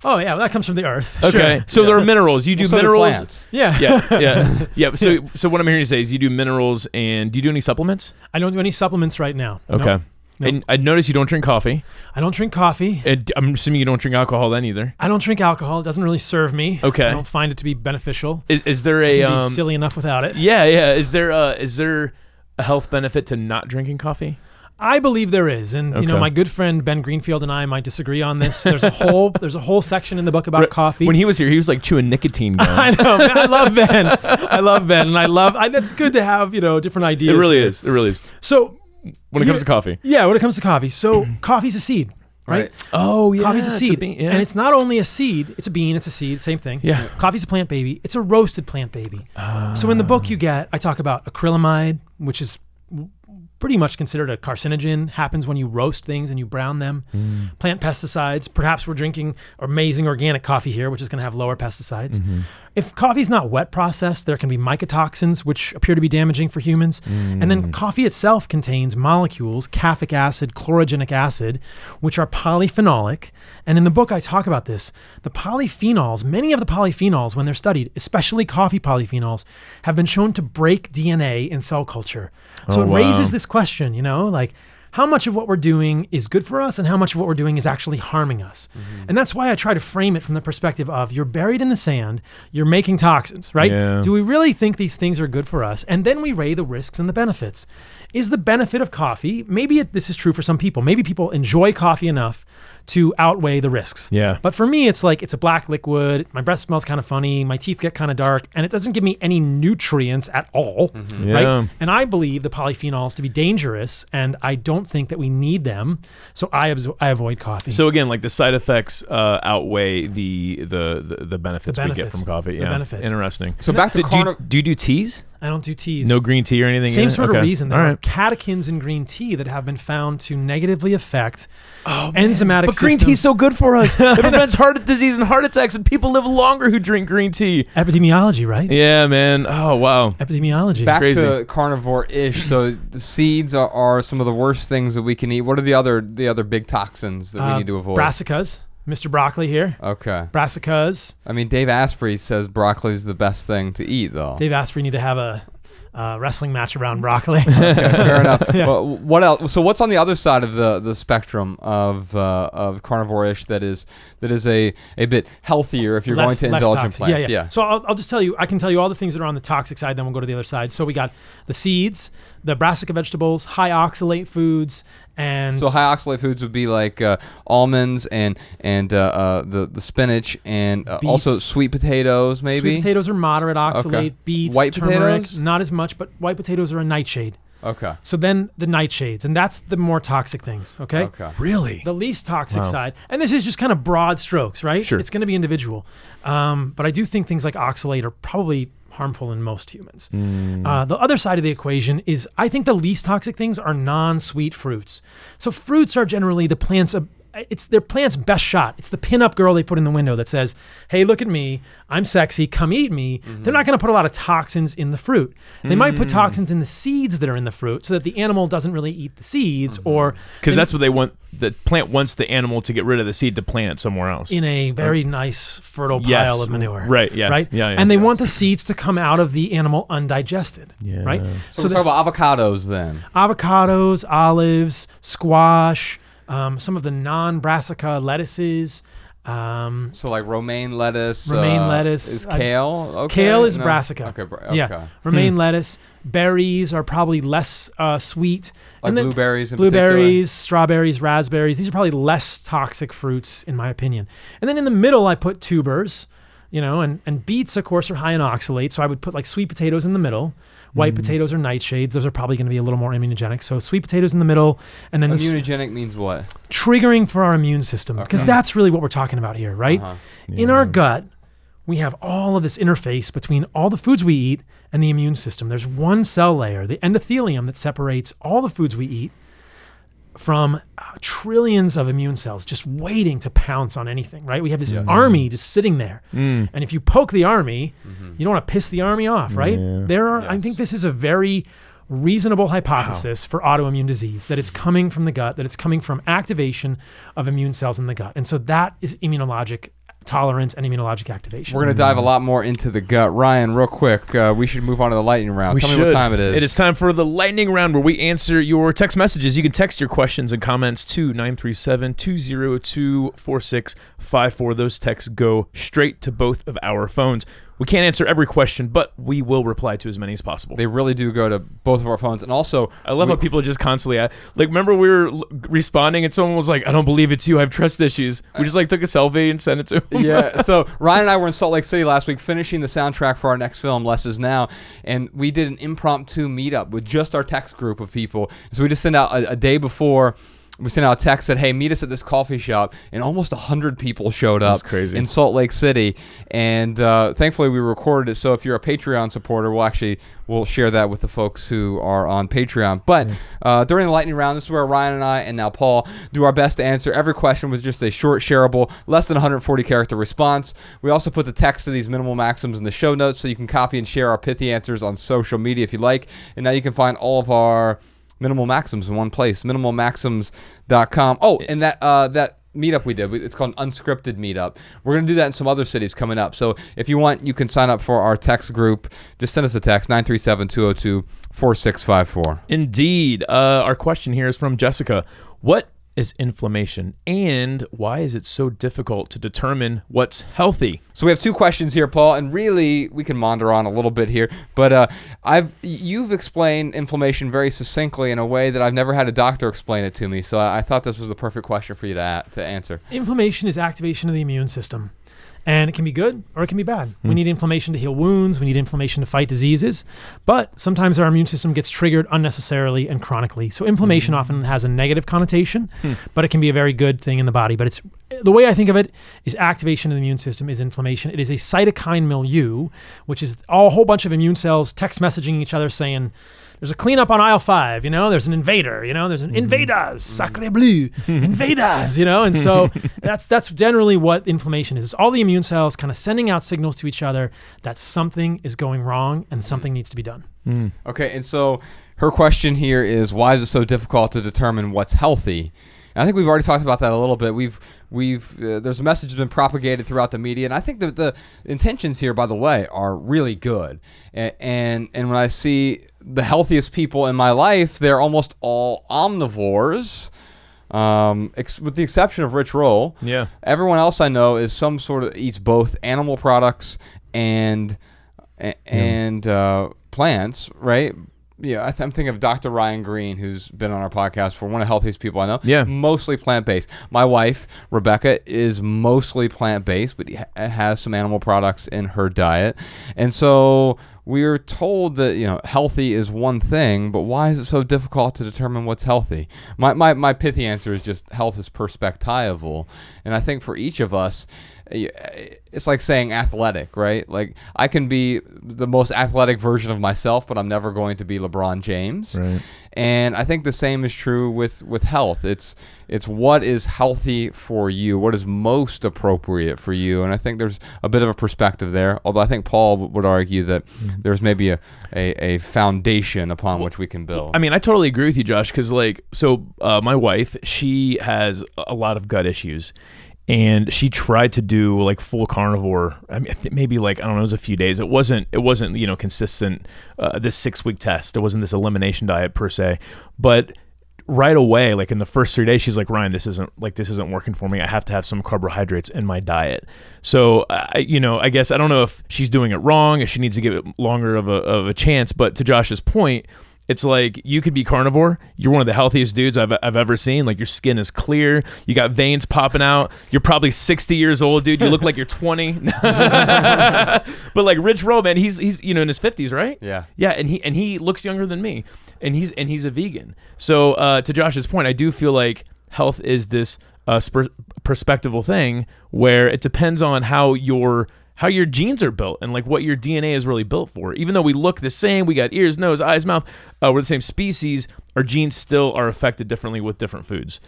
Oh yeah, well, that comes from the earth. Okay. Sure. So there are minerals. You do So do minerals. plants. Yeah. Yeah. So what I'm hearing you say is you do minerals, and do you do any supplements? I don't do any supplements right now. Okay. Nope. And I noticed you don't drink coffee. I don't drink coffee. And I'm assuming you don't drink alcohol then either. I don't drink alcohol. It doesn't really serve me. Okay. I don't find it to be beneficial. Is there I a can be silly enough without it. Yeah. Is there a health benefit to not drinking coffee? I believe there is, and Okay. my good friend Ben Greenfield and I might disagree on this. There's a whole section in the book about coffee. When he was here, he was like chewing nicotine gum. I know, man, I love Ben. And that's good to have different ideas. It really here. is. It really is. So When it comes to coffee. yeah, when it comes to coffee, so coffee's a seed, right? Oh yeah. Coffee's a it's seed, bean, yeah. and it's not only a seed; it's a bean, it's a seed, same thing. Yeah. Coffee's a plant baby. It's a roasted plant baby. So in the book, I talk about acrylamide, which is pretty much considered a carcinogen, happens when you roast things and you brown them. Plant pesticides, perhaps we're drinking amazing organic coffee here, which is going to have lower pesticides. If coffee's not wet processed, there can be mycotoxins, which appear to be damaging for humans. And then coffee itself contains molecules, caffeic acid, chlorogenic acid, which are polyphenolic. And in the book, I talk about this. The polyphenols, many of the polyphenols, when they're studied, especially coffee polyphenols, have been shown to break DNA in cell culture. So it raises this question, like how much of what we're doing is good for us and how much of what we're doing is actually harming us. And that's why I try to frame it from the perspective of you're buried in the sand, you're making toxins, right? Yeah. Do we really think these things are good for us? And then we weigh the risks and the benefits. Is the benefit of coffee, maybe this is true for some people, maybe people enjoy coffee enough to outweigh the risks. Yeah. But for me, it's like it's a black liquid. My breath smells kind of funny. My teeth get kind of dark, and it doesn't give me any nutrients at all, right? Yeah. And I believe the polyphenols to be dangerous, and I don't think that we need them. So I avoid coffee. So again, like the side effects outweigh the benefits we get benefits. from coffee. The Yeah. benefits. Interesting. So back to do you do teas? I don't do teas. No green tea or anything? Same in it? sort Okay. of reason. There All are right. catechins in green tea that have been found to negatively affect enzymatic But green systems. tea's so good for us. It prevents heart disease and heart attacks, and people live longer who drink green tea. Epidemiology, right? Yeah, man. Oh, wow. Epidemiology. Back Crazy. to carnivore-ish. So the seeds are some of the worst things that we can eat. What are the other big toxins that we need to avoid? Brassicas. Mr. Broccoli here. Okay. Brassicas. I mean, Dave Asprey says broccoli is the best thing to eat, though. Dave Asprey need to have a wrestling match around broccoli. Okay, fair enough. Yeah. Well, what else? So what's on the other side of the spectrum of carnivore-ish that is a bit healthier if you're going to indulge in toxic. plants? Yeah. So I'll just tell you, I can tell you all the things that are on the toxic side, then we'll go to the other side. So we got the seeds, the brassica vegetables, high oxalate foods, and So high oxalate foods would be like almonds and the spinach and also Beets. sweet potatoes, maybe. sweet potatoes are moderate oxalate, Okay. beets, White turmeric, potatoes? not as much, but white potatoes are a nightshade. Okay. So then the nightshades, and that's the more toxic things, okay? Okay. Really? The least toxic Wow. side, and this is just kind of broad strokes, right? Sure. It's going to be individual. But I do think things like oxalate are probably harmful in most humans. The other side of the equation is I think the least toxic things are non-sweet fruits. So fruits are generally the plant's it's their plant's best shot. It's the pinup girl they put in the window that says, hey, look at me. I'm sexy. Come eat me. They're not going to put a lot of toxins in the fruit. They might put toxins in the seeds that are in the fruit so that the animal doesn't really eat the seeds or... Because that's what they want. The plant wants the animal to get rid of the seed to plant it somewhere else. In a very nice fertile pile of manure. Right, yeah. Right? Yeah, and they want the seeds to come out of the animal undigested. Yeah. Right? So we're talking about avocados then. Avocados, olives, squash, some of the non-brassica lettuces. So like romaine lettuce. Lettuce. Is kale? Okay. Kale is No. brassica. Okay. Yeah. Romaine lettuce. Berries are probably less sweet. Like and then blueberries in blueberries, strawberries, raspberries. These are probably less toxic fruits in my opinion. And then in the middle, I put tubers, and beets, of course, are high in oxalate. So I would put like sweet potatoes in the middle. White potatoes are nightshades. Those are probably going to be a little more immunogenic. So sweet potatoes in the middle, and then immunogenic means what? Triggering for our immune system, because that's really what we're talking about here, right? In our gut, we have all of this interface between all the foods we eat and the immune system. There's one cell layer, the endothelium, that separates all the foods we eat from trillions of immune cells just waiting to pounce on anything, right? We have this army just sitting there. And if you poke the army, you don't want to piss the army off, right? I think this is a very reasonable hypothesis for autoimmune disease, that it's coming from the gut, that it's coming from activation of immune cells in the gut. And so that is immunologic tolerance and immunologic activation. We're going to dive a lot more into the gut. Ryan, real quick, we should move on to the lightning round. Tell me what time it is. It is time for the lightning round, where we answer your text messages. You can text your questions and comments to 937-202-4654. Those texts go straight to both of our phones. We can't answer every question, but we will reply to as many as possible. They really do go to both of our phones. And also, I love how people just constantly, remember we were responding and someone was like, I don't believe it's you, I have trust issues. We just took a selfie and sent it to him. Yeah, so Ryan and I were in Salt Lake City last week finishing the soundtrack for our next film, Less Is Now, and we did an impromptu meetup with just our text group of people. So we just sent out a day before. We sent out a text that, hey, meet us at this coffee shop, and almost 100 people showed up in Salt Lake City. And thankfully, we recorded it. So if you're a Patreon supporter, we'll share that with the folks who are on Patreon. But during the lightning round, this is where Ryan and I, and now Paul, do our best to answer every question with just a short, shareable, less than 140 character response. We also put the text of these minimal maxims in the show notes, so you can copy and share our pithy answers on social media if you like. And now you can find all of our minimal maxims in one place, minimalmaxims.com. Oh, and that meetup we did, it's called an unscripted meetup. We're going to do that in some other cities coming up. So if you want, you can sign up for our text group. Just send us a text, 937-202-4654. Indeed. Our question here is from Jessica. What is inflammation, and why is it so difficult to determine what's healthy? So we have two questions here, Paul, and really we can maunder on a little bit here, but you've explained inflammation very succinctly in a way that I've never had a doctor explain it to me, so I thought this was the perfect question for you to answer. Inflammation is activation of the immune system. And it can be good or it can be bad. We need inflammation to heal wounds. We need inflammation to fight diseases. But sometimes our immune system gets triggered unnecessarily and chronically. So inflammation often has a negative connotation, but it can be a very good thing in the body. But the way I think of it is activation of the immune system is inflammation. It is a cytokine milieu, which is a whole bunch of immune cells text messaging each other saying, there's a cleanup on aisle 5, there's an invader, there's an invaders, sacre bleu, invaders, and so that's generally what inflammation is. It's all the immune cells kind of sending out signals to each other that something is going wrong and something needs to be done. Okay, and so her question here is, why is it so difficult to determine what's healthy? And I think we've already talked about that a little bit. There's a message that's been propagated throughout the media, and I think that the intentions here, by the way, are really good. And when I see the healthiest people in my life, they're almost all omnivores, with the exception of Rich Roll. Yeah. Everyone else I know is some sort of eats both animal products and plants, right? Yeah, I'm thinking of Dr. Ryan Green, who's been on our podcast for one of the healthiest people I know. Yeah. Mostly plant-based. My wife, Rebecca, is mostly plant-based, but has some animal products in her diet. And so we're told that, healthy is one thing, but why is it so difficult to determine what's healthy? My pithy answer is just health is perspectival. And I think for each of us, it's like saying athletic, right? Like I can be the most athletic version of myself, but I'm never going to be LeBron James. Right. And I think the same is true with health. It's what is healthy for you, what is most appropriate for you. And I think there's a bit of a perspective there, although I think Paul would argue that there's maybe a foundation upon which we can build. I mean, I totally agree with you, Josh, because my wife, she has a lot of gut issues. And she tried to do like full carnivore. I mean, maybe like, I don't know, it was a few days. It wasn't, consistent, this 6-week test. It wasn't this elimination diet per se, but right away, like in the first 3 days, she's like, Ryan, this isn't working for me. I have to have some carbohydrates in my diet. So, I guess, I don't know if she's doing it wrong, if she needs to give it longer of a chance, but to Josh's point, it's like you could be carnivore. You're one of the healthiest dudes I've ever seen. Like your skin is clear. You got veins popping out. You're probably 60 years old, dude. You look like you're 20. But like Rich Roll, man, he's in his 50s, right? Yeah. Yeah, and he looks younger than me, and he's a vegan. So to Josh's point, I do feel like health is this perspectival thing where it depends on how your genes are built and like what your DNA is really built for. Even though we look the same, we got ears, nose, eyes, mouth, we're the same species, our genes still are affected differently with different foods.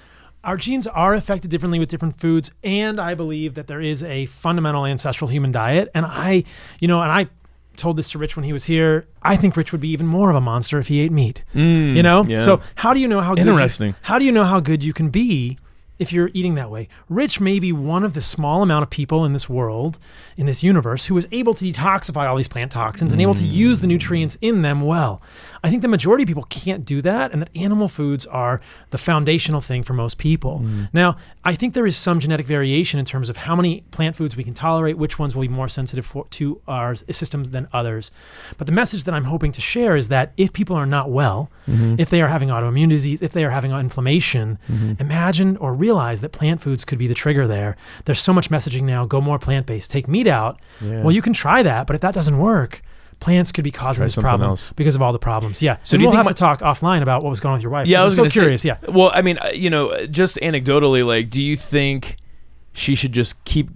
Our genes are affected differently with different foods, and I believe that there is a fundamental ancestral human diet. And I told this to Rich when he was here. I think Rich would be even more of a monster if he ate meat. Yeah. So how do you know how good Interesting. you can be if you're eating that way? Rich may be one of the small amount of people in this world, in this universe, who is able to detoxify all these plant toxins and able to use the nutrients in them well. I think the majority of people can't do that, and that animal foods are the foundational thing for most people. Now, I think there is some genetic variation in terms of how many plant foods we can tolerate, which ones will be more sensitive to our systems than others. But the message that I'm hoping to share is that if people are not well, if they are having autoimmune disease, if they are having inflammation, imagine or realize that plant foods could be the trigger there. There's so much messaging now, go more plant-based, take meat out. Yeah. Well, you can try that, but if that doesn't work, plants could be causing this problem because of all the problems. Yeah. So we'll have to talk offline about what was going on with your wife. Yeah, I was so curious. Yeah. Well, I mean, just anecdotally, like, do you think she should just keep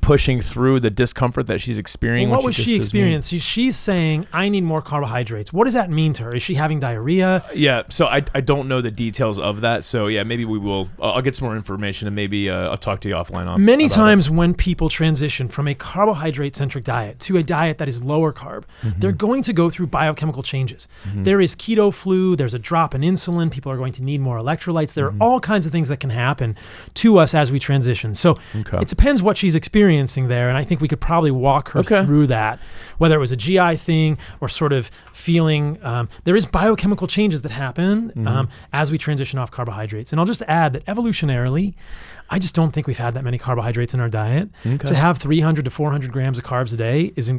pushing through the discomfort that she's experiencing? Well, what was she experiencing? She's saying, I need more carbohydrates. What does that mean to her? Is she having diarrhea? Yeah, so I don't know the details of that. So yeah, maybe we will. I'll get some more information and maybe I'll talk to you offline on. Many times when people transition from a carbohydrate-centric diet to a diet that is lower carb, they're going to go through biochemical changes. There is keto flu. There's a drop in insulin. People are going to need more electrolytes. There are all kinds of things that can happen to us as we transition. So it depends what she's experiencing there, and I think we could probably walk her through that, whether it was a GI thing or sort of feeling there is biochemical changes that happen as we transition off carbohydrates. And I'll just add that evolutionarily, I just don't think we've had that many carbohydrates in our diet. To have 300 to 400 grams of carbs a day is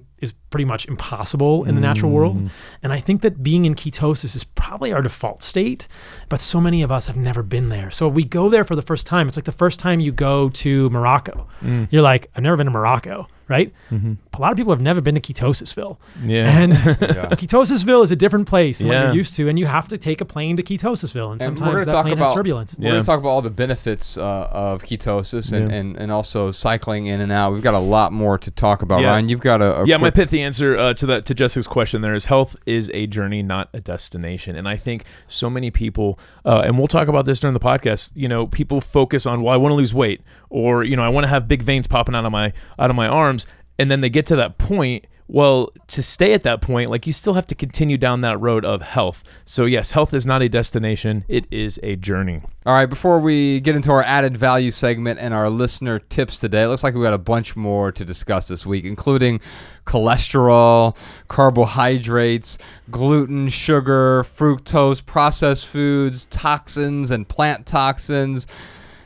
pretty much impossible in the natural world. And I think that being in ketosis is probably our default state, but so many of us have never been there. So we go there for the first time. It's like the first time you go to Morocco. You're like, I've never been to Morocco, right? A lot of people have never been to Ketosisville. Yeah. And Ketosisville is a different place than what you're used to, and you have to take a plane to Ketosisville, and sometimes that plane has turbulence. We're going to talk about all the benefits of ketosis and also cycling in and out. We've got a lot more to talk about. Ryan, you've got my pithy answer to Jessica's question there is health is a journey, not a destination. And I think so many people, and we'll talk about this during the podcast, people focus on, well, I want to lose weight, or I want to have big veins popping out of my arms. And then they get to that point. Well, to stay at that point, like, you still have to continue down that road of health. So yes, health is not a destination. It is a journey. All right, before we get into our added value segment and our listener tips today, it looks like we got a bunch more to discuss this week, including cholesterol, carbohydrates, gluten, sugar, fructose, processed foods, toxins and plant toxins,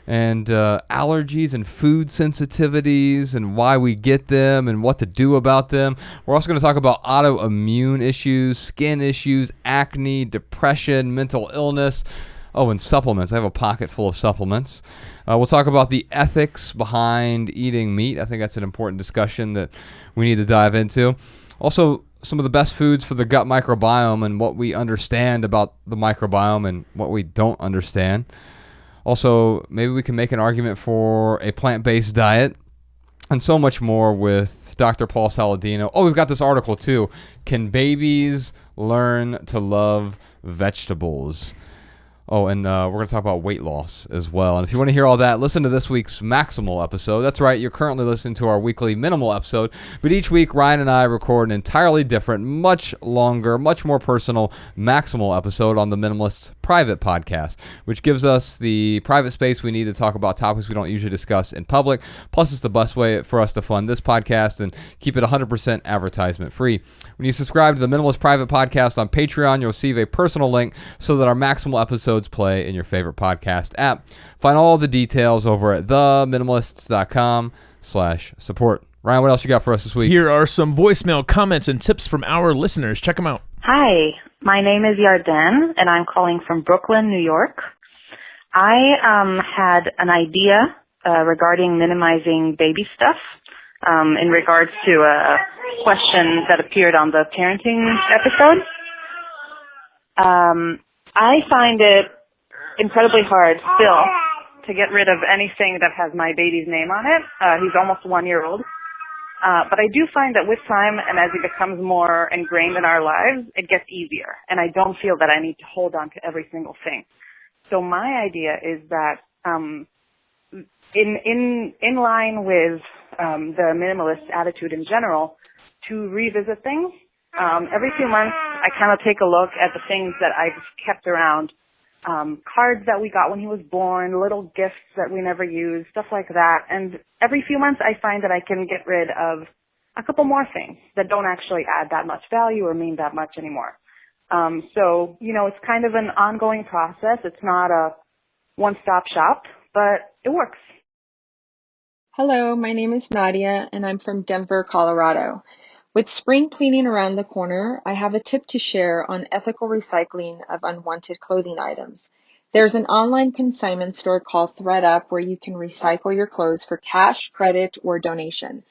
and allergies and food sensitivities and why we get them and what to do about them. We're also going to talk about autoimmune issues, skin issues, acne, depression, mental illness. Oh, and supplements. I have a pocket full of supplements. We'll talk about the ethics behind eating meat. I think that's an important discussion that we need to dive into. Also, some of the best foods for the gut microbiome and what we understand about the microbiome and what we don't understand. Also, maybe we can make an argument for a plant-based diet. and so much more with Dr. Paul Saladino. Oh, we've got this article too. Can babies learn to love vegetables? Oh, and we're going to talk about weight loss as well. And if you want to hear all that, listen to this week's Maximal episode. That's right, you're currently listening to our weekly Minimal episode. But each week, Ryan and I record an entirely different, much longer, much more personal Maximal episode on the Minimalists private podcast, which gives us the private space we need to talk about topics we don't usually discuss in public. Plus, it's the best way for us to fund this podcast and keep it 100% advertisement free. When you subscribe to the Minimalist private podcast on Patreon, you'll receive a personal link so that our Maximal episodes play in your favorite podcast app. Find all the details over at theminimalists.com/support. Ryan, what else you got for us this week? Here are some voicemail comments and tips from our listeners. Check them out. Hi, my name is Yarden, and I'm calling from Brooklyn, New York. I had an idea regarding minimizing baby stuff in regards to a question that appeared on the parenting episode. I find it incredibly hard still to get rid of anything that has my baby's name on it. He's almost 1 year old. But I do find that with time and as he becomes more ingrained in our lives, it gets easier. And I don't feel that I need to hold on to every single thing. So my idea is that in line with the minimalist attitude in general, to revisit things. Every few months, I kind of take a look at the things that I've kept around. Cards that we got when he was born, little gifts that we never used, stuff like that. And every few months I find that I can get rid of a couple more things that don't actually add that much value or mean that much anymore. So, it's kind of an ongoing process. It's not a one-stop shop, but it works. Hello, my name is Nadia and I'm from Denver, Colorado. With spring cleaning around the corner, I have a tip to share on ethical recycling of unwanted clothing items. There's an online consignment store called ThredUp where you can recycle your clothes for cash, credit, or donation.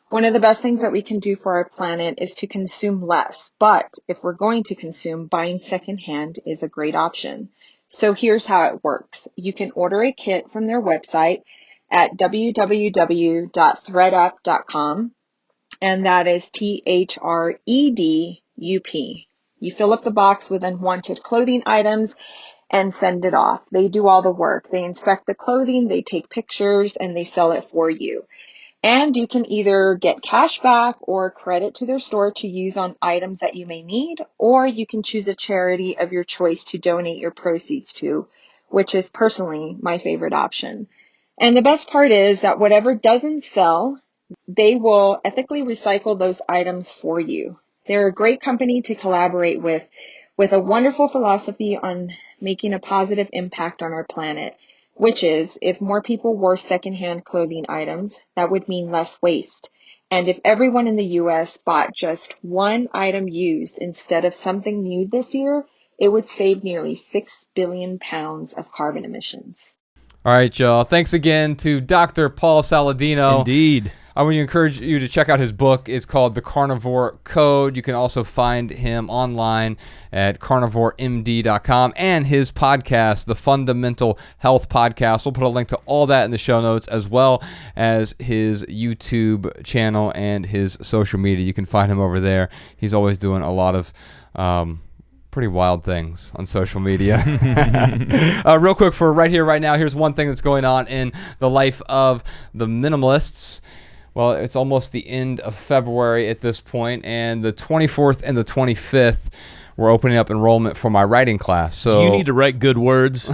One of the best things that we can do for our planet is to consume less, but if we're going to consume, buying secondhand is a great option. So here's how it works. You can order a kit from their website at www.thredup.com. And that is THREDUP. You fill up the box with unwanted clothing items and send it off. They do all the work. They inspect the clothing, they take pictures, and they sell it for you. And you can either get cash back or credit to their store to use on items that you may need, or you can choose a charity of your choice to donate your proceeds to, which is personally my favorite option. And the best part is that whatever doesn't sell, they will ethically recycle those items for you. They're a great company to collaborate with a wonderful philosophy on making a positive impact on our planet, which is if more people wore secondhand clothing items, that would mean less waste. And if everyone in the U.S. bought just one item used instead of something new this year, it would save nearly 6 billion pounds of carbon emissions. All right, y'all. Thanks again to Dr. Paul Saladino. Indeed. I would encourage you to check out his book. It's called The Carnivore Code. You can also find him online at carnivoremd.com and his podcast, The Fundamental Health Podcast. We'll put a link to all that in the show notes, as well as his YouTube channel and his social media. You can find him over there. He's always doing a lot of pretty wild things on social media. Real quick for right here, right now, here's one thing that's going on in the life of the minimalists. Well, it's almost the end of February at this point, and the 24th and the 25th, we're opening up enrollment for my writing class. So do you need to write good words?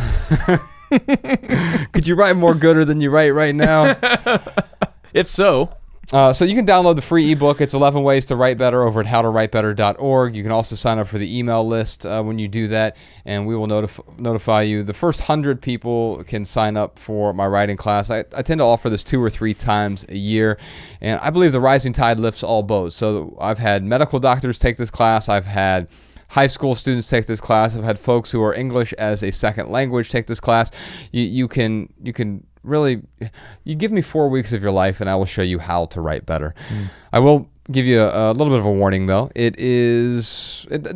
Could you write more gooder than you write right now? If so. So you can download the free ebook. It's 11 Ways to Write Better over at howtowritebetter.org. You can also sign up for the email list when you do that, and we will notify you. The first 100 people can sign up for my writing class. I tend to offer this 2 or 3 times a year, and I believe the rising tide lifts all boats. So I've had medical doctors take this class. I've had high school students take this class. I've had folks who are English as a second language take this class. You can really, you give me 4 weeks of your life and I will show you how to write better. I will give you a little bit of a warning, though. It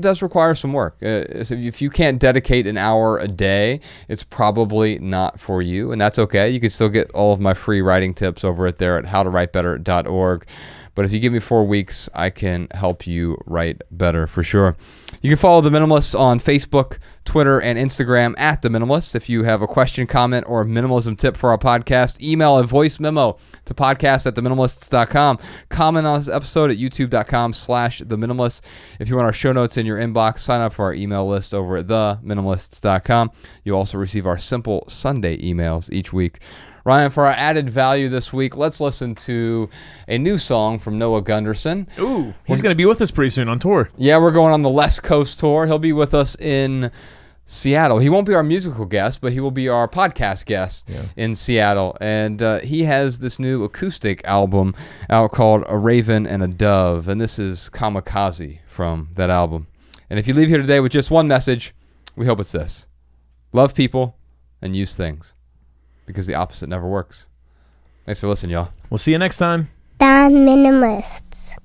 does require some work. So if you can't dedicate an hour a day, it's probably not for you, and that's okay. You can still get all of my free writing tips over at howtowritebetter.org. But if you give me 4 weeks, I can help you write better for sure. You can follow The Minimalists on Facebook, Twitter, and Instagram at The Minimalists. If you have a question, comment, or minimalism tip for our podcast, email a voice memo to podcast@theminimalists.com. Comment on this episode at youtube.com/theminimalists. If you want our show notes in your inbox, sign up for our email list over at theminimalists.com. You'll also receive our simple Sunday emails each week. Ryan, for our added value this week, let's listen to a new song from Noah Gunderson. Ooh, he's going to be with us pretty soon on tour. Yeah, we're going on the West Coast tour. He'll be with us in Seattle. He won't be our musical guest, but he will be our podcast guest in Seattle. And he has this new acoustic album out called A Raven and a Dove, and this is Kamikaze from that album. And if you leave here today with just one message, we hope it's this: love people and use things, because the opposite never works. Thanks for listening, y'all. We'll see you next time. The Minimalists.